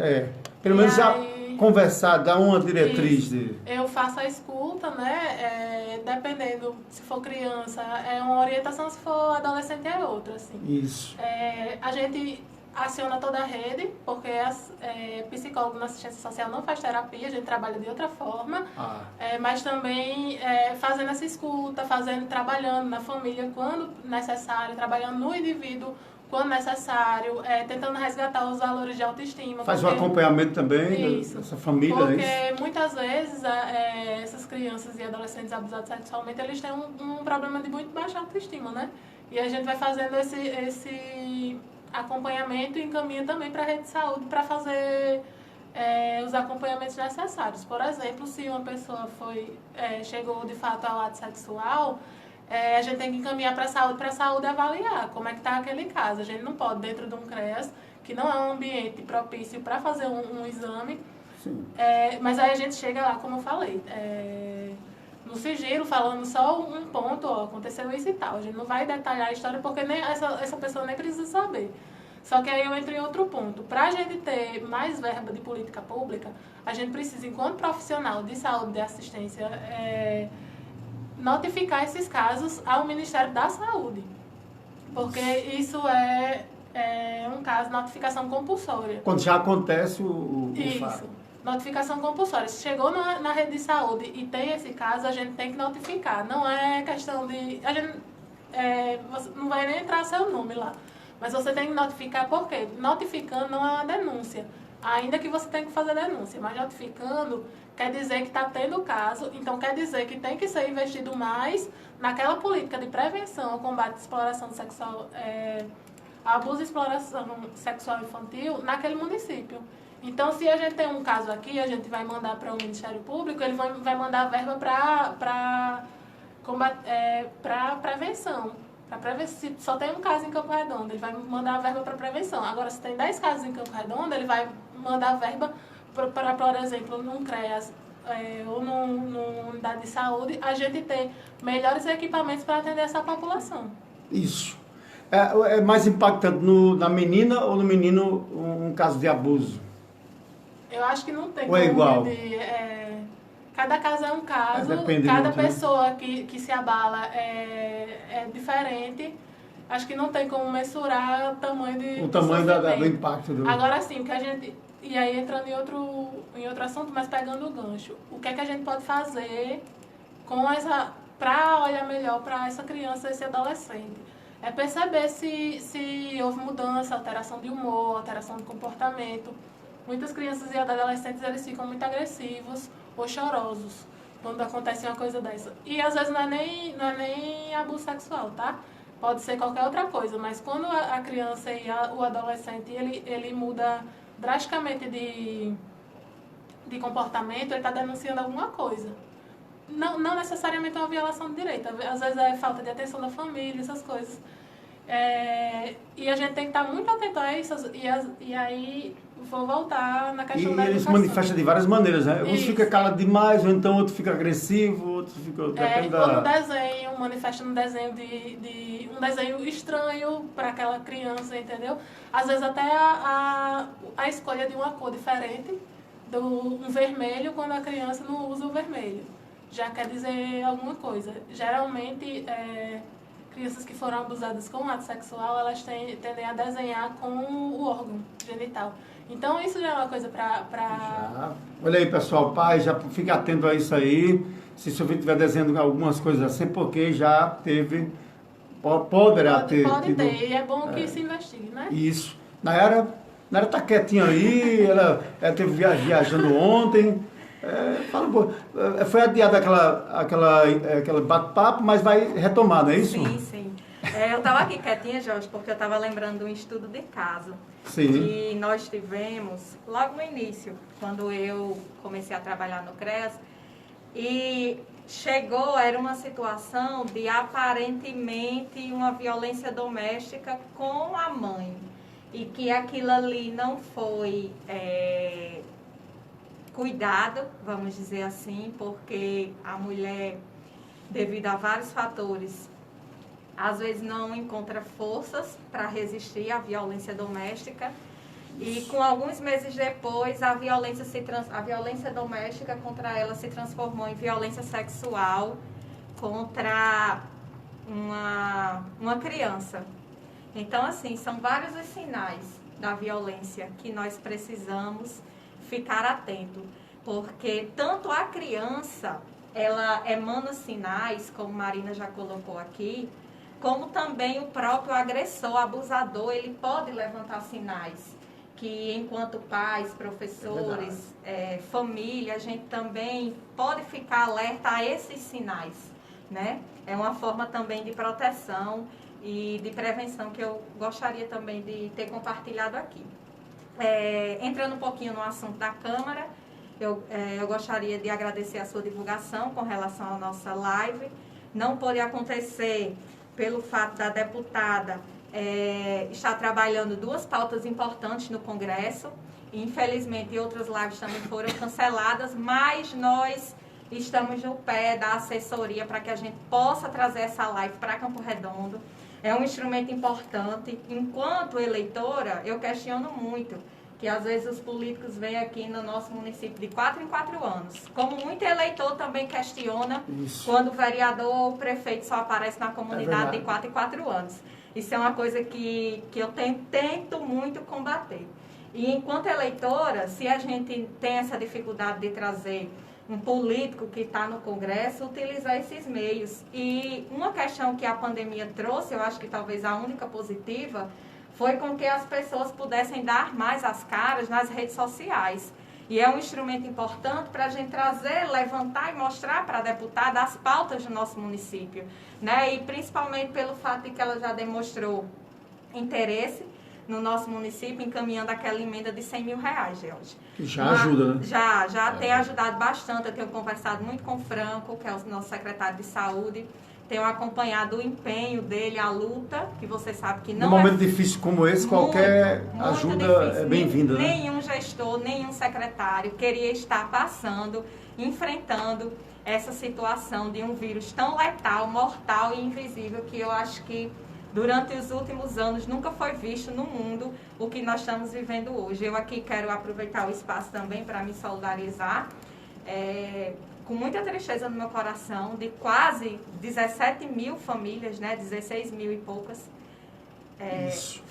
pelo menos já aí, conversar, dar uma diretriz. Eu faço a escuta, né? Dependendo, se for criança, é uma orientação, se for adolescente é outra, assim. Isso. A gente aciona toda a rede, porque psicólogo na assistência social não faz terapia, a gente trabalha de outra forma, mas também fazendo essa escuta, trabalhando na família quando necessário, trabalhando no indivíduo quando necessário, tentando resgatar os valores de autoestima. Faz um acompanhamento também dessa família, porque muitas vezes essas crianças e adolescentes abusados sexualmente, eles têm um problema de muito baixa autoestima, né? E a gente vai fazendo esse acompanhamento e encaminha também para a rede de saúde para fazer os acompanhamentos necessários. Por exemplo, se uma pessoa chegou de fato ao ato sexual, a gente tem que encaminhar para a saúde avaliar como é que está aquele caso. A gente não pode, dentro de um CREAS, que não é um ambiente propício para fazer um exame, mas aí a gente chega lá, como eu falei, no sigilo, falando só um ponto, aconteceu isso e tal. A gente não vai detalhar a história porque nem essa pessoa nem precisa saber. Só que aí eu entro em outro ponto. Para a gente ter mais verba de política pública, a gente precisa, enquanto profissional de saúde e de assistência, notificar esses casos ao Ministério da Saúde. Porque isso é um caso de notificação compulsória. Quando já acontece o isso. fato. Notificação compulsória. Se chegou na rede de saúde e tem esse caso, a gente tem que notificar. Não é questão de... você não vai nem entrar seu nome lá. Mas você tem que notificar, por quê? Notificando não é uma denúncia. Ainda que você tenha que fazer denúncia. Mas notificando quer dizer que está tendo caso. Então quer dizer que tem que ser investido mais naquela política de prevenção ao combate à exploração sexual, abuso e exploração sexual infantil naquele município. Então, se a gente tem um caso aqui, a gente vai mandar para o Ministério Público, ele vai mandar verba para prevenção. Se só tem um caso em Campo Redondo, ele vai mandar verba para prevenção. Agora, se tem 10 casos em Campo Redondo, ele vai mandar verba para, por exemplo, num CREAS ou numa unidade de saúde, a gente ter melhores equipamentos para atender essa população. Isso. É mais impactante na menina ou no menino um caso de abuso? Eu acho que não tem como igual? Cada caso é um caso, cada pessoa que se abala é diferente. Acho que não tem como mensurar o tamanho do impacto. Agora sim, que a gente... E aí entrando em outro assunto, mas pegando o gancho. O que é que a gente pode fazer para olhar melhor para essa criança, esse adolescente? É perceber se houve mudança, alteração de humor, alteração de comportamento. Muitas crianças e adolescentes, eles ficam muito agressivos ou chorosos quando acontece uma coisa dessa. E às vezes não é nem abuso sexual, tá? Pode ser qualquer outra coisa, mas quando a criança e o adolescente, ele muda drasticamente de comportamento, ele está denunciando alguma coisa. Não necessariamente uma violação de direito, às vezes é falta de atenção da família, essas coisas. E a gente tem que estar muito atento a isso, e aí vou voltar na questão da educação. E ele se manifesta de várias maneiras, né? Um fica calado demais, ou então outro fica agressivo, outro fica... Ou no desenho, manifesta no desenho um desenho estranho para aquela criança, entendeu? Às vezes até a escolha de uma cor diferente, um vermelho, quando a criança não usa o vermelho. já quer dizer alguma coisa. Geralmente, crianças que foram abusadas com ato sexual, elas tendem a desenhar com o órgão genital. Então, isso já é uma coisa para... Olha aí, pessoal, pai, já fica atento a isso aí. Se seu filho estiver desenhando algumas coisas assim, porque já teve... Poderá ter. Pode ter, e é bom que se investigue, né? Isso. Nayara tá quietinha aí, ela teve viajando ontem. Fala um pouco. Foi adiada aquela bate-papo, mas vai retomar, não é isso? Sim, sim. Eu estava aqui quietinha, Jorge, porque eu estava lembrando de um estudo de caso. Sim. Que nós tivemos logo no início, quando eu comecei a trabalhar no CREAS. E era uma situação de aparentemente uma violência doméstica com a mãe. E que aquilo ali não foi cuidado, vamos dizer assim, porque a mulher, devido a vários fatores, às vezes não encontra forças para resistir à violência doméstica. E com alguns meses depois, a violência doméstica contra ela se transformou em violência sexual contra uma criança. Então, assim, são vários os sinais da violência que nós precisamos ficar atento. Porque tanto a criança, ela emana sinais, como Marina já colocou aqui, como também o próprio agressor, abusador, ele pode levantar sinais. Que enquanto pais, professores, família, a gente também pode ficar alerta a esses sinais, né? É uma forma também de proteção e de prevenção que eu gostaria também de ter compartilhado aqui. Entrando um pouquinho no assunto da Câmara, eu gostaria de agradecer a sua divulgação com relação à nossa live. Não pôde acontecer pelo fato da deputada está trabalhando duas pautas importantes no Congresso. Infelizmente, outras lives também foram canceladas, mas nós estamos no pé da assessoria para que a gente possa trazer essa live para Campo Redondo. É um instrumento importante. Enquanto eleitora, eu questiono muito que às vezes os políticos vêm aqui no nosso município de 4 em 4 anos. Como muito eleitor também questiona quando o vereador ou o prefeito só aparece na comunidade de 4 em 4 anos. Isso é uma coisa que eu tento muito combater. E enquanto eleitora, se a gente tem essa dificuldade de trazer um político que está no Congresso, utilizar esses meios. E uma questão que a pandemia trouxe, eu acho que talvez a única positiva, foi com que as pessoas pudessem dar mais as caras nas redes sociais. E é um instrumento importante para a gente trazer, levantar e mostrar para a deputada as pautas do nosso município, né? E principalmente pelo fato de que ela já demonstrou interesse no nosso município, encaminhando aquela emenda de R$100 mil, George. Já ajuda, né? Já tem ajudado bastante. Eu tenho conversado muito com o Franco, que é o nosso secretário de saúde. Tenho acompanhado o empenho dele, a luta, que você sabe que não num momento difícil como esse, qualquer ajuda é bem-vinda, né? Nenhum gestor, nenhum secretário queria estar passando, enfrentando essa situação de um vírus tão letal, mortal e invisível, que eu acho que durante os últimos anos nunca foi visto no mundo o que nós estamos vivendo hoje. Eu aqui quero aproveitar o espaço também para me solidarizar, com muita tristeza no meu coração, de quase 17 mil famílias, né, 16 mil e poucas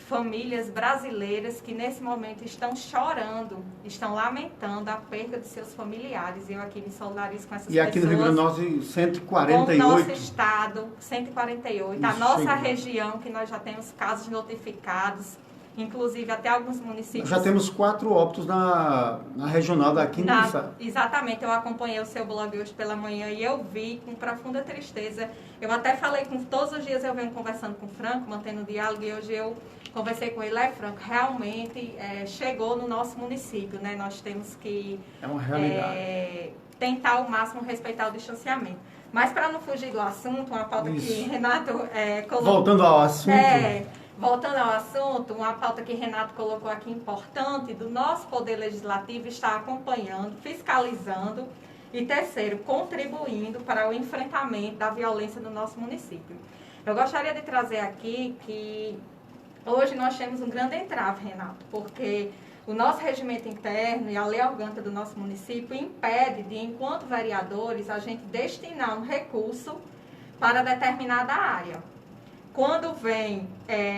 famílias brasileiras que nesse momento estão chorando, estão lamentando a perda de seus familiares. Eu aqui me solidarizo com essas pessoas. E aqui no Rio Grande do Norte, 148. Com o nosso estado, 148. A nossa região, que nós já temos casos notificados, inclusive até alguns municípios. Já temos 4 óbitos na regional daqui no estado. Exatamente, eu acompanhei o seu blog hoje pela manhã e eu vi com profunda tristeza. Eu até falei com todos os dias, eu venho conversando com o Franco, mantendo o diálogo, e hoje eu conversei com ele. Franco, realmente chegou no nosso município, né? Nós temos que uma realidade. Tentar ao máximo respeitar o distanciamento. Mas para não fugir do assunto, uma pauta que Renato colocou. Voltando ao assunto. Voltando ao assunto, uma pauta que Renato colocou aqui importante, do nosso Poder Legislativo estar acompanhando, fiscalizando e, terceiro, contribuindo para o enfrentamento da violência no nosso município. Eu gostaria de trazer aqui que hoje nós temos um grande entrave, Renato, porque o nosso regimento interno e a lei orgânica do nosso município impede de, enquanto vereadores, a gente destinar um recurso para determinada área. Quando vem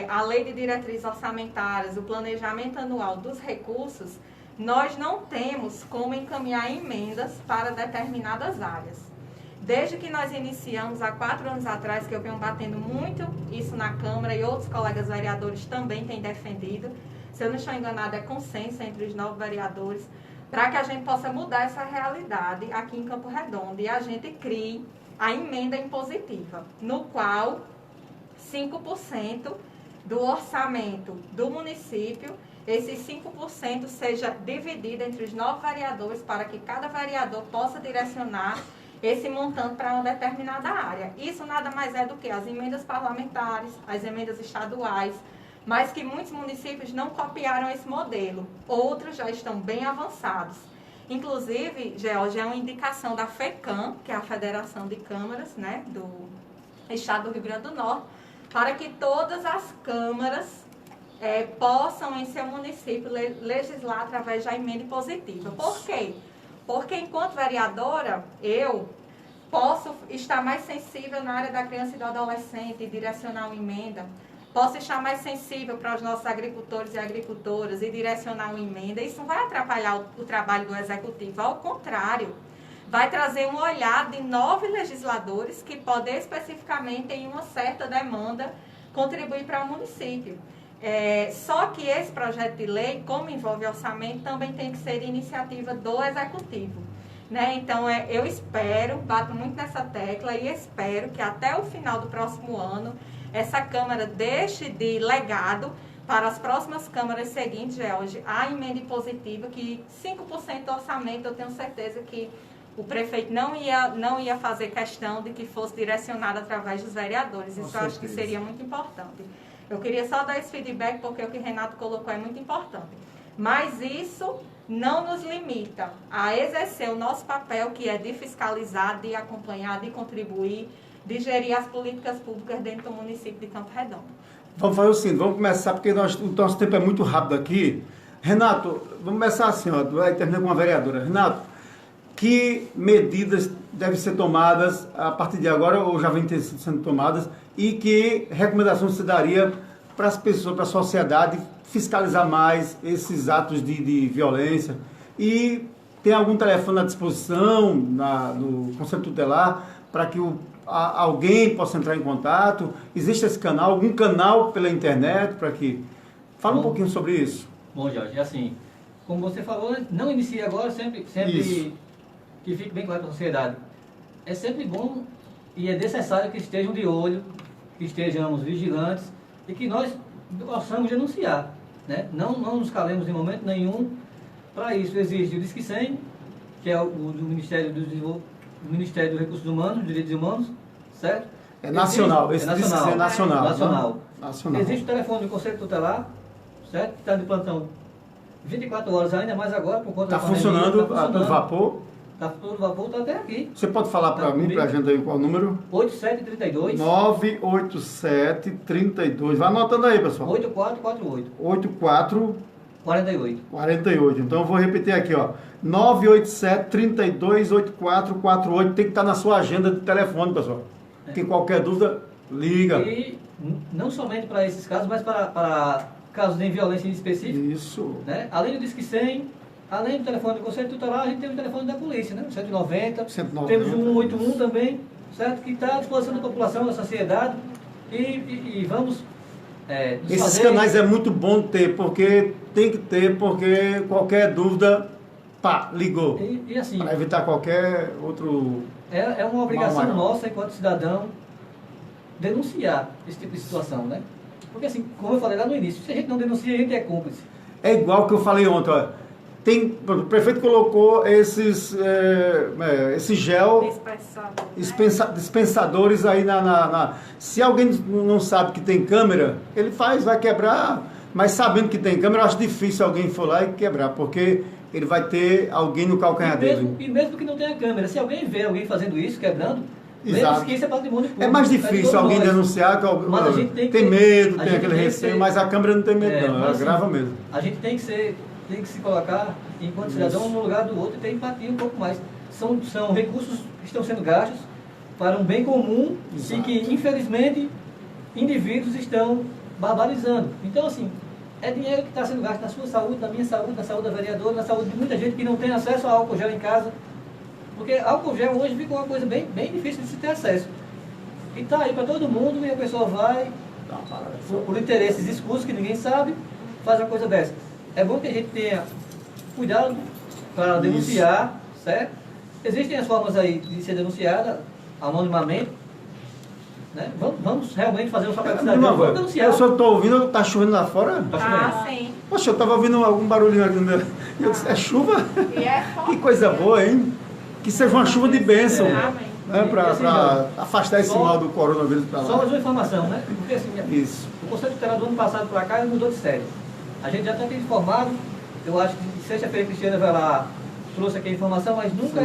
a lei de diretrizes orçamentárias, o planejamento anual dos recursos, nós não temos como encaminhar emendas para determinadas áreas. Desde que nós iniciamos há 4 anos atrás, que eu venho batendo muito isso na Câmara e outros colegas vereadores também têm defendido, se eu não estou enganada, é consenso entre os 9 vereadores, para que a gente possa mudar essa realidade aqui em Campo Redondo e a gente crie a emenda impositiva, no qual 5% do orçamento do município, esses 5% seja dividido entre os 9 vereadores para que cada vereador possa direcionar esse montante para uma determinada área. Isso nada mais é do que as emendas parlamentares, as emendas estaduais, mas que muitos municípios não copiaram esse modelo. Outros já estão bem avançados. Inclusive, George, é uma indicação da FECAM, que é a Federação de Câmaras, né, do Estado do Rio Grande do Norte, para que todas as câmaras possam, em seu município, legislar através da emenda impositiva. Por quê? Porque, enquanto vereadora, eu posso estar mais sensível na área da criança e do adolescente e direcionar uma emenda. Posso estar mais sensível para os nossos agricultores e agricultoras e direcionar uma emenda. Isso não vai atrapalhar o trabalho do executivo. Ao contrário, vai trazer um olhar de 9 legisladores que podem especificamente, em uma certa demanda, contribuir para o município. Só que esse projeto de lei, como envolve orçamento, também tem que ser iniciativa do executivo. Né? Então, eu espero, bato muito nessa tecla e espero que até o final do próximo ano, essa Câmara deixe de legado para as próximas câmaras seguintes, George, a emenda impositiva, que 5% do orçamento, eu tenho certeza que o prefeito não ia fazer questão de que fosse direcionado através dos vereadores. Isso eu acho que seria muito importante. Eu queria só dar esse feedback porque o que o Renato colocou é muito importante. Mas isso não nos limita a exercer o nosso papel, que é de fiscalizar, de acompanhar, de contribuir, de gerir as políticas públicas dentro do município de Campo Redondo. Vamos fazer o seguinte, vamos começar, porque o nosso tempo é muito rápido aqui. Renato, vamos começar assim, ó, vai terminar com a vereadora. Renato, que medidas devem ser tomadas a partir de agora, ou já vem sendo tomadas, e que recomendação você daria para as pessoas, para a sociedade, fiscalizar mais esses atos de violência? E tem algum telefone à disposição no Conselho Tutelar para que alguém possa entrar em contato? Existe esse canal, algum canal pela internet para que... Fala um pouquinho sobre isso. Bom, Jorge, assim, como você falou, não inicie agora, sempre que fique bem claro para a sociedade. É sempre bom e é necessário que estejam de olho, que estejamos vigilantes e que nós possamos denunciar. Né? Não nos calemos em momento nenhum. Para isso existe o Disque 100, que é o do Ministério do Ministério dos Recursos Humanos, dos Direitos Humanos, certo? É nacional, esse Disque 100 é nacional. Nacional. Existe o telefone do Conselho Tutelar, certo? Que está de plantão 24 horas ainda, mais agora por conta da pandemia. Funcionando a todo vapor? Está todo vapor, está até aqui. Você pode falar para mim, para a gente aí, qual é o número? 8732. 98732. Vai anotando aí, pessoal. 8448. 8448. Então eu vou repetir aqui, ó. 987-328448. Tem que estar na sua agenda de telefone, pessoal. Tem qualquer dúvida, liga. E não somente para esses casos, mas para casos de violência em específico. Isso. Né? Além do Disque 100, além do telefone do Conselho Tutelar, a gente tem o telefone da polícia, né? 190. Temos o 181 também, certo? Que está à disposição da população, da sociedade. E vamos... Esses canais é muito bom ter, porque tem que ter, porque qualquer dúvida, pá, ligou. E assim... Para evitar qualquer outro... É uma obrigação nossa, enquanto cidadão, denunciar esse tipo de situação, né? Porque assim, como eu falei lá no início, se a gente não denuncia, a gente é cúmplice. É igual que eu falei ontem, ó. O prefeito colocou esse gel dispensadores aí se alguém não sabe que tem câmera, ele vai quebrar, mas sabendo que tem câmera, eu acho difícil alguém for lá e quebrar, porque ele vai ter alguém no calcanhar dele. E mesmo que não tenha câmera, se alguém vê alguém fazendo isso, quebrando, lembre-se que isso é patrimônio público. É mais difícil alguém denunciar, que mas a gente tem medo, tem aquele receio, mas a câmera não tem medo não, ela grava mesmo. A gente tem que ser tem que se colocar, enquanto cidadão, no lugar do outro e ter empatia um pouco mais. São recursos que estão sendo gastos para um bem comum e que, infelizmente, indivíduos estão barbarizando. Então, assim, é dinheiro que está sendo gasto na sua saúde, na minha saúde, na saúde da vereadora, na saúde de muita gente que não tem acesso a álcool gel em casa. Porque álcool gel hoje ficou uma coisa bem difícil de se ter acesso. E está aí para todo mundo e a pessoa vai, por interesses escusos que ninguém sabe, faz uma coisa dessa. É bom que a gente tenha cuidado para denunciar, certo? Existem as formas aí de ser denunciada anonimamente, né? Vamos realmente fazer um papel de cidadão. Vamos denunciar. Eu só estou ouvindo, está chovendo lá fora? Tá chovendo. Ah, sim. Poxa, eu estava ouvindo algum barulhinho aqui no meu... Eu disse, é chuva? E é forte. Que coisa boa, hein? Que seja uma chuva de bênção. Amém. Né? Para afastar esse mal do coronavírus para Só lá. mais uma informação, né? Porque assim, Isso. o Conselho Tutelar do ano passado para cá ele mudou de série. A gente já está aqui informado, eu acho que sexta-feira a Cristiana vai lá, trouxe aqui a informação, mas nunca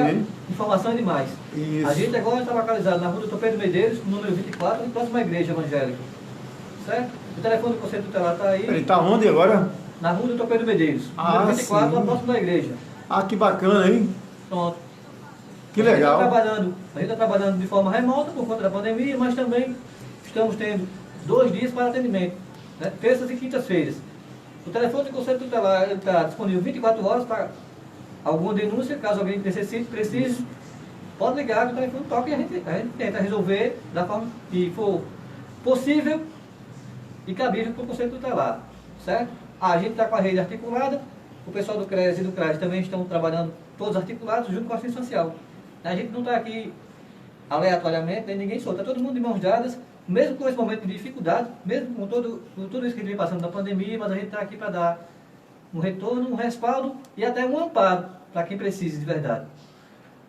informação é demais. Isso. A gente agora está localizado na rua do Pedro Medeiros, número 24, próximo à igreja evangélica. Certo? O telefone do Conselho Tutelar está aí. Ele está onde agora? Na rua do Pedro Medeiros, Ah, número 24, sim. lá próximo da igreja. Ah, que bacana, hein? Pronto. Que legal. A gente está trabalhando de forma remota por conta da pandemia, mas também estamos tendo 2 dias para atendimento, né? Terças e quintas-feiras. O telefone do Conselho Tutelar está disponível 24 horas para alguma denúncia, caso alguém necessite, precise, pode ligar que o telefone toca e a gente tenta resolver da forma que for possível e cabível para o Conselho Tutelar, certo? A gente está com a rede articulada, o pessoal do CRES e do CRAS também estão trabalhando todos articulados junto com a assistência social. A gente não está aqui aleatoriamente, nem ninguém solta, está todo mundo de mãos dadas, mesmo com esse momento de dificuldade, mesmo com tudo isso que a gente vem passando da pandemia, mas a gente está aqui para dar um retorno, um respaldo e até um amparo para quem precise de verdade.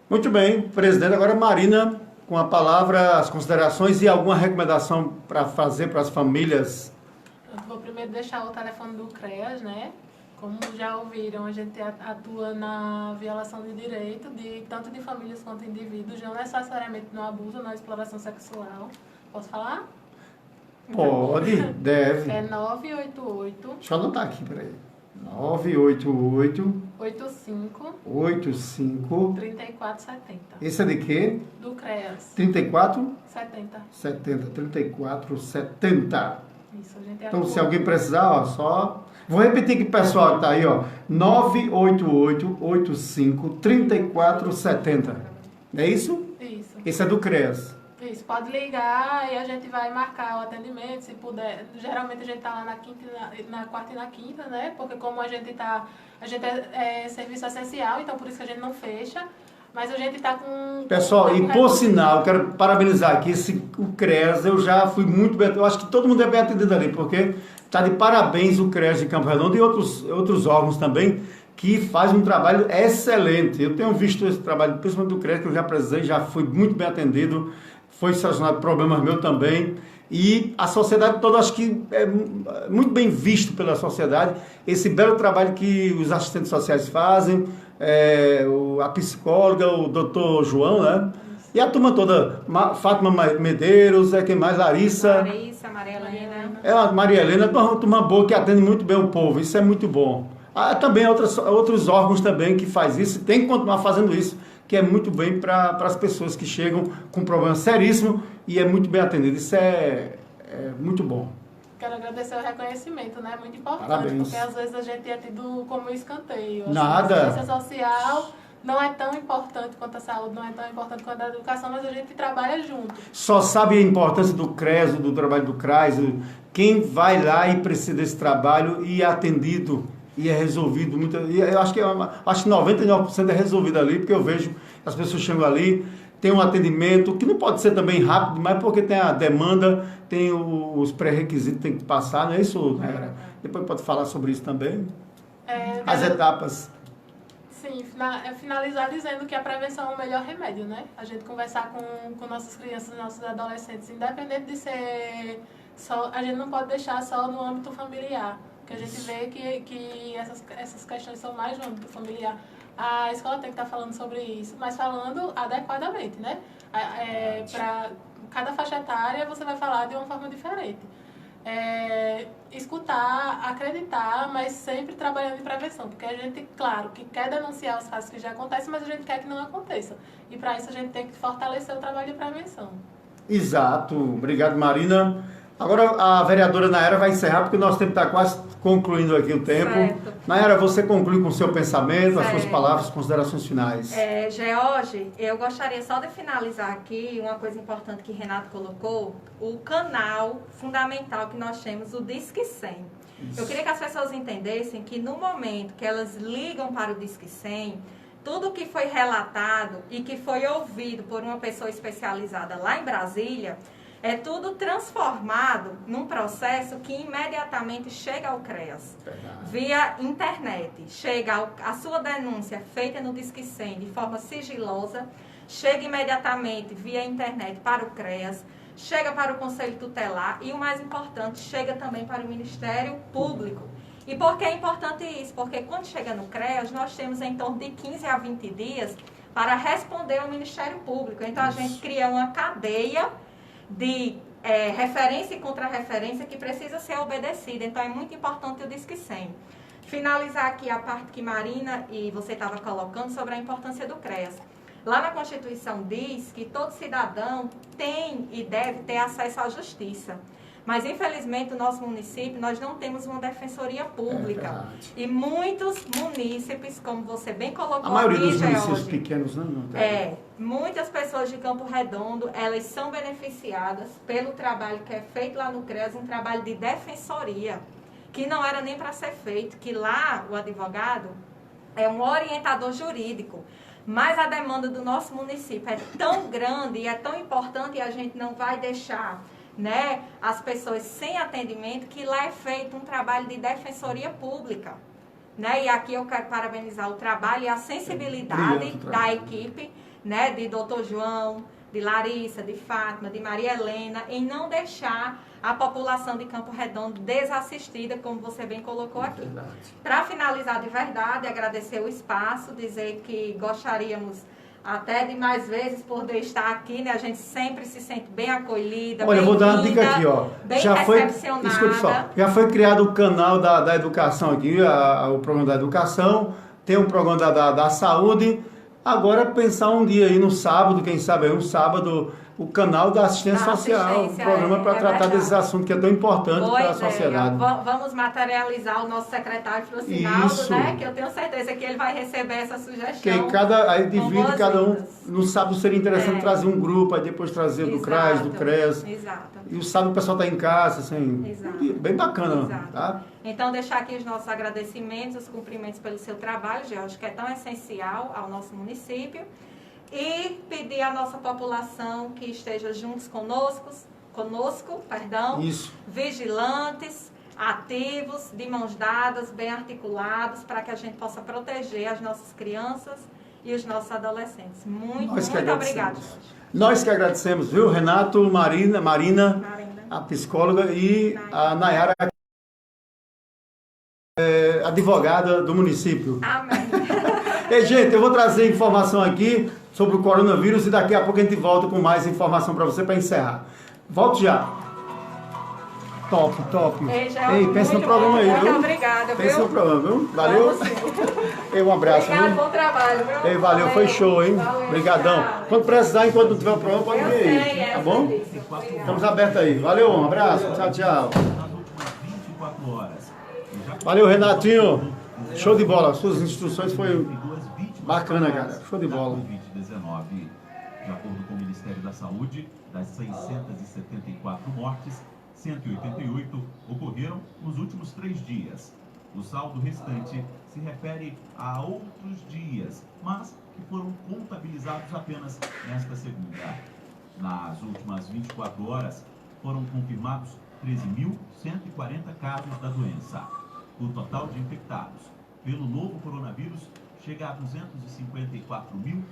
Muito bem, presidente. Agora Marina, com a palavra, as considerações e alguma recomendação para fazer para as famílias. Eu vou primeiro deixar o telefone do CREAS, né? Como já ouviram, a gente atua na violação de direito, tanto de famílias quanto de indivíduos, não necessariamente no abuso, na exploração sexual. Posso falar? Pode, deve. É 988 Deixa eu anotar aqui, peraí. 988 85 85. 3470. Esse é de quê? Do CREAS. 34 70. 70. 34 70. Isso, a gente Então, atua. se alguém precisar, ó, só... Vou repetir aqui, pessoal, que tá aí, ó. 988 85 34 70. É isso? Isso. Esse é do CREAS. Isso, pode ligar e a gente vai marcar o atendimento, se puder. Geralmente a gente está lá na quinta, na quarta e na quinta, né? Porque como a gente é serviço essencial, então por isso que a gente não fecha. Mas a gente está com... Pessoal, e por sinal, quero parabenizar aqui o CREAS, eu já fui muito bem, eu acho que todo mundo é bem atendido ali, porque está de parabéns o CREAS de Campo Redondo e outros órgãos também, que faz um trabalho excelente. Eu tenho visto esse trabalho, principalmente do CREAS, que eu já precisei, já fui muito bem atendido, foi solucionado problemas meus também, e a sociedade toda, acho que é muito bem visto pela sociedade, esse belo trabalho que os assistentes sociais fazem, a psicóloga, o doutor João, né? E a turma toda, Fátima Medeiros, quem mais? Larissa, Maria Helena. a Maria Helena, uma turma boa que atende muito bem o povo, isso é muito bom. Há também outros órgãos também que faz isso, tem que continuar fazendo isso, que é muito bem para as pessoas que chegam com problema seríssimo e é muito bem atendido. Isso é muito bom. Quero agradecer o reconhecimento, né? Muito importante, Parabéns. porque às vezes a gente é tido como escanteio. Assim, Nada. A assistência social não é tão importante quanto a saúde, não é tão importante quanto a educação, mas a gente trabalha junto. Só sabe a importância do CRES, do trabalho do CRAS, quem vai lá e precisa desse trabalho e é atendido e é resolvido. E eu acho que 99% é resolvido ali, porque eu vejo as pessoas chegam ali, tem um atendimento, que não pode ser também rápido, mas porque tem a demanda, tem os pré-requisitos que tem que passar, não é isso, né? Depois pode falar sobre isso também. As etapas. Sim, finalizar dizendo que a prevenção é o melhor remédio, né? A gente conversar com nossas crianças, nossos adolescentes, independente de ser só, a gente não pode deixar só no âmbito familiar, porque a gente vê que essas questões são mais no âmbito familiar. A escola tem que estar falando sobre isso, mas falando adequadamente, né? Para cada faixa etária você vai falar de uma forma diferente. escutar, acreditar, mas sempre trabalhando em prevenção, porque a gente, claro, que quer denunciar os casos que já acontecem, mas a gente quer que não aconteça. E para isso a gente tem que fortalecer o trabalho de prevenção. Exato. Obrigado, Marina. Agora a vereadora Nayara vai encerrar, porque o nosso tempo está quase concluindo aqui o tempo. Certo. Nayara, você conclui com o seu pensamento, as suas Certo. palavras, considerações finais. George, eu gostaria só de finalizar aqui uma coisa importante que Renato colocou, o canal fundamental que nós temos, o Disque 100. Eu queria que as pessoas entendessem que no momento que elas ligam para o Disque 100, tudo que foi relatado e que foi ouvido por uma pessoa especializada lá em Brasília, é tudo transformado num processo que imediatamente chega ao CREAS. Via internet. Chega a sua denúncia feita no Disque 100 de forma sigilosa, chega imediatamente via internet para o CREAS, chega para o Conselho Tutelar e, o mais importante, chega também para o Ministério Público. E por que é importante isso? Porque quando chega no CREAS, nós temos em torno de 15 a 20 dias para responder ao Ministério Público. Então, a gente cria uma cadeia de referência e contra-referência que precisa ser obedecida. Então, é muito importante o Disque 100. Finalizar aqui a parte que Marina e você estava colocando sobre a importância do CREAS. Lá na Constituição diz que todo cidadão tem e deve ter acesso à justiça. Mas, infelizmente, no nosso município, nós não temos uma defensoria pública. E muitos munícipes, como você bem colocou A maioria aqui, dos municípios George, pequenos, né? Não tem. muitas pessoas de Campo Redondo, elas são beneficiadas pelo trabalho que é feito lá no CREAS, um trabalho de defensoria, que não era nem para ser feito, que lá o advogado é um orientador jurídico. Mas a demanda do nosso município é tão grande e é tão importante e a gente não vai deixar, né, as pessoas sem atendimento, que lá é feito um trabalho de defensoria pública. Né? E aqui eu quero parabenizar o trabalho e a sensibilidade da equipe, né, de Dr. João, de Larissa, de Fátima, de Maria Helena, em não deixar a população de Campo Redondo desassistida, como você bem colocou aqui. Para finalizar de verdade, agradecer o espaço, dizer que gostaríamos até de mais vezes poder estar aqui, né? A gente sempre se sente bem acolhida, Olha, eu vou dar uma dica aqui, ó. Bem recepcionada. Escute só, já foi criado o canal da educação aqui, o programa da educação, tem um programa da saúde. Agora pensar um dia aí no sábado, quem sabe aí um sábado, o canal da assistência social, um programa para tratar desses assuntos que é tão importante para a sociedade. Vamos materializar o nosso secretário Francinaldo, né? Que eu tenho certeza que ele vai receber essa sugestão. Aí divide cada um. No sábado seria interessante trazer um grupo, aí depois trazer do CRAS, do CREAS. Exato. E o sábado o pessoal está em casa, assim. Exato. Bem bacana, Exato. tá? Então, deixar aqui os nossos agradecimentos, os cumprimentos pelo seu trabalho, George, que é tão essencial ao nosso município. E pedir à nossa população que esteja juntos conosco, Isso. Vigilantes, ativos, de mãos dadas, bem articulados, para que a gente possa proteger as nossas crianças e os nossos adolescentes. Muito obrigada. Nós que agradecemos, viu, Renato, Marina, a psicóloga, e a Nayara, advogada do município. Amém. E, gente, eu vou trazer informação aqui sobre o coronavírus e daqui a pouco a gente volta com mais informação para você para encerrar. Volto já. Top. Ei, pensa no programa aí, viu? Muito obrigada, Pensa no programa, viu? Valeu. Um abraço, Obrigado, viu? bom trabalho, viu? Ei, valeu, foi show, hein? Obrigadão. Quando precisar, enquanto não tiver o programa, pode vir aí, tá bom? Estamos abertos aí. Valeu, um abraço. Tchau. Valeu, Renatinho. Show de bola. Suas instruções foi bacana, cara. Show de bola. Covid-19. De acordo com o Ministério da Saúde, das 674 mortes, 188 ocorreram nos últimos 3 dias. O saldo restante se refere a outros dias, mas que foram contabilizados apenas nesta segunda. Nas últimas 24 horas, foram confirmados 13.140 casos da doença. O total de infectados pelo novo coronavírus chega a 254.200.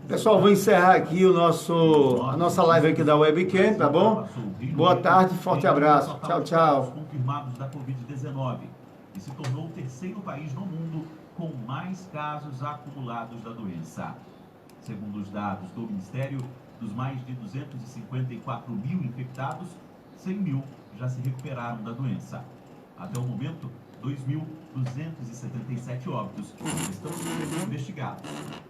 Pessoal, vou encerrar aqui a nossa live aqui da Webcam, tá bom? Boa tarde, forte abraço. Tchau. Confirmados da Covid-19 e se tornou o 3º país no mundo com mais casos acumulados da doença. Segundo os dados do Ministério, dos mais de 254 mil infectados, 100 mil já se recuperaram da doença. Até o momento, 2.277 óbitos estão sendo investigados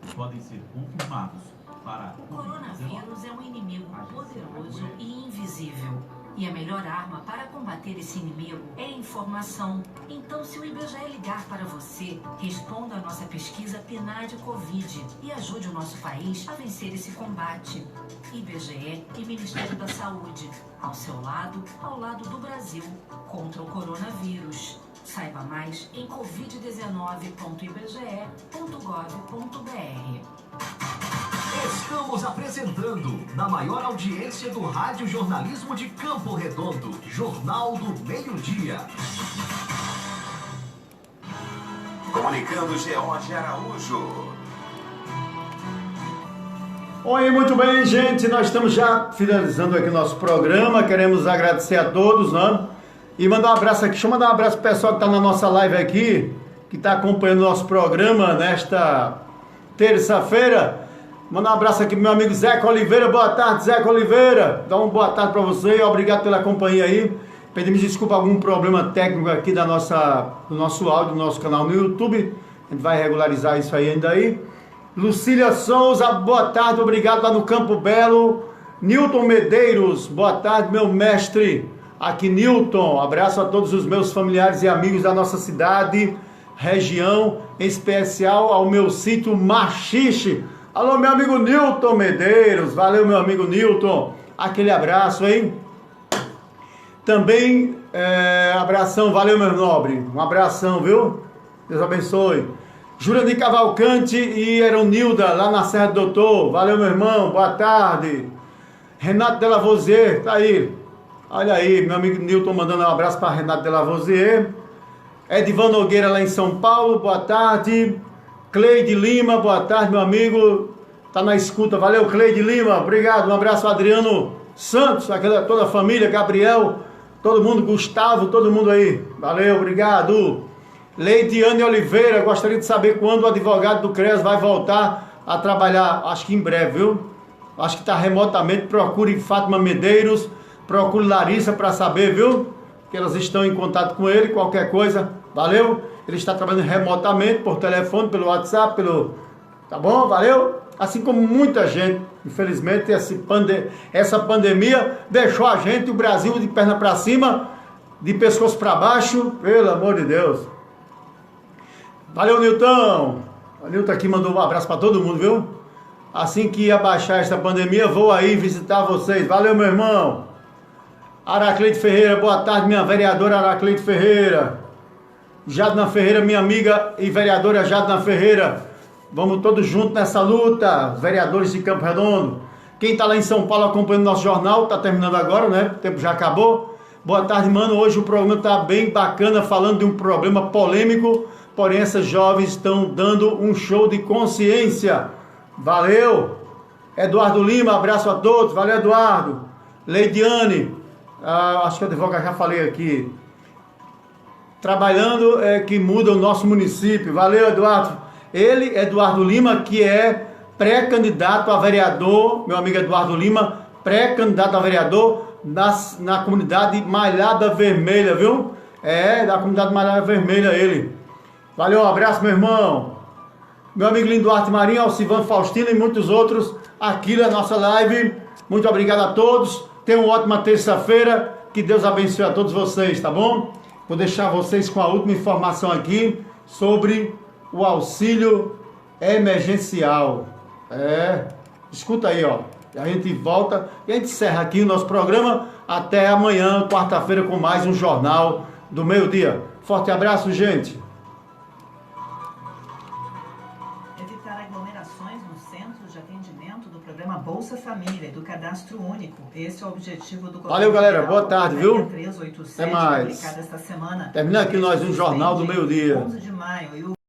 e podem ser confirmados para O coronavírus é um inimigo poderoso e invisível. E a melhor arma para combater esse inimigo é a informação. Então, se o IBGE ligar para você, responda à nossa pesquisa PNAD Covid e ajude o nosso país a vencer esse combate. IBGE e Ministério da Saúde, ao seu lado, ao lado do Brasil, contra o coronavírus. Saiba mais em covid19.ibge.gov.br. Estamos apresentando, na maior audiência do Rádio Jornalismo de Campo Redondo, Jornal do Meio-Dia. Comunicando George Araújo. Oi, muito bem, gente, nós estamos já finalizando aqui o nosso programa, queremos agradecer a todos, né? E mandar um abraço aqui, deixa eu mandar um abraço pro pessoal que está na nossa live aqui, que está acompanhando o nosso programa nesta terça-feira. Mandar um abraço aqui pro meu amigo Zeca Oliveira. Boa tarde, Zeca Oliveira. Dá uma boa tarde para você. Obrigado pela companhia aí. Pedimos desculpa algum problema técnico aqui do nosso áudio, do nosso canal no YouTube. A gente vai regularizar isso aí ainda aí. Lucília Souza, boa tarde. Obrigado lá no Campo Belo. Nilton Medeiros, boa tarde, meu mestre. Aqui, Nilton. Abraço a todos os meus familiares e amigos da nossa cidade, região, em especial ao meu sítio Machixe. Alô, meu amigo Nilton Medeiros, valeu, meu amigo Nilton, aquele abraço, hein? Também, abração, valeu, meu nobre, um abração, viu? Deus abençoe. Jurandir Cavalcante e Eronilda, lá na Serra do Doutor, valeu, meu irmão, boa tarde. Renato de Lavoisier, tá aí, olha aí, meu amigo Nilton mandando um abraço para Renato de Lavoisier. Edivan Nogueira, lá em São Paulo, boa tarde. Cleide Lima, boa tarde, meu amigo, tá na escuta, valeu, Cleide Lima, obrigado, um abraço, Adriano Santos, toda a família, Gabriel, todo mundo, Gustavo, todo mundo aí, valeu, obrigado. Leidiane Oliveira, gostaria de saber quando o advogado do CREAS vai voltar a trabalhar, acho que em breve, viu? Acho que está remotamente, procure Fátima Medeiros, procure Larissa para saber, viu? Que elas estão em contato com ele, qualquer coisa, valeu? Ele está trabalhando remotamente, por telefone, pelo WhatsApp, tá bom? Valeu? Assim como muita gente, infelizmente, essa pandemia deixou a gente, o Brasil, de perna para cima, de pescoço para baixo, pelo amor de Deus. Valeu, Nilton! O Nilton aqui mandou um abraço para todo mundo, viu? Assim que abaixar essa pandemia, vou aí visitar vocês. Valeu, meu irmão! Aracleide Ferreira, boa tarde, minha vereadora Aracleide Ferreira. Jadna Ferreira, minha amiga e vereadora Jadna Ferreira. Vamos todos juntos nessa luta, vereadores de Campo Redondo. Quem está lá em São Paulo acompanhando nosso jornal, está terminando agora, né? O tempo já acabou. Boa tarde, mano. Hoje o programa está bem bacana, falando de um problema polêmico, porém essas jovens estão dando um show de consciência. Valeu! Eduardo Lima, abraço a todos. Valeu, Eduardo. Leidiane, acho que o advogado já falei aqui. Trabalhando que muda o nosso município. Valeu, Eduardo. Ele, Eduardo Lima, que é pré-candidato a vereador, meu amigo Eduardo Lima, pré-candidato a vereador na comunidade Malhada Vermelha, viu? Da comunidade Malhada Vermelha, ele. Valeu, um abraço, meu irmão. Meu amigo Linduarte Marinho, Alcivan Faustino e muitos outros aqui na nossa live. Muito obrigado a todos. Tenham uma ótima terça-feira. Que Deus abençoe a todos vocês, tá bom? Vou deixar vocês com a última informação aqui sobre o auxílio emergencial. Escuta aí, ó. A gente volta e a gente encerra aqui o nosso programa. Até amanhã, quarta-feira, com mais um Jornal do Meio-Dia. Forte abraço, gente. Evitar aglomerações nos centros de atendimento do programa Bolsa Família e do Cadastro Único. Esse é o objetivo do governo. Valeu, galera. Boa tarde, viu? 387, até mais. Esta semana. Termina aqui nós um Jornal do Meio-Dia. 11 de maio.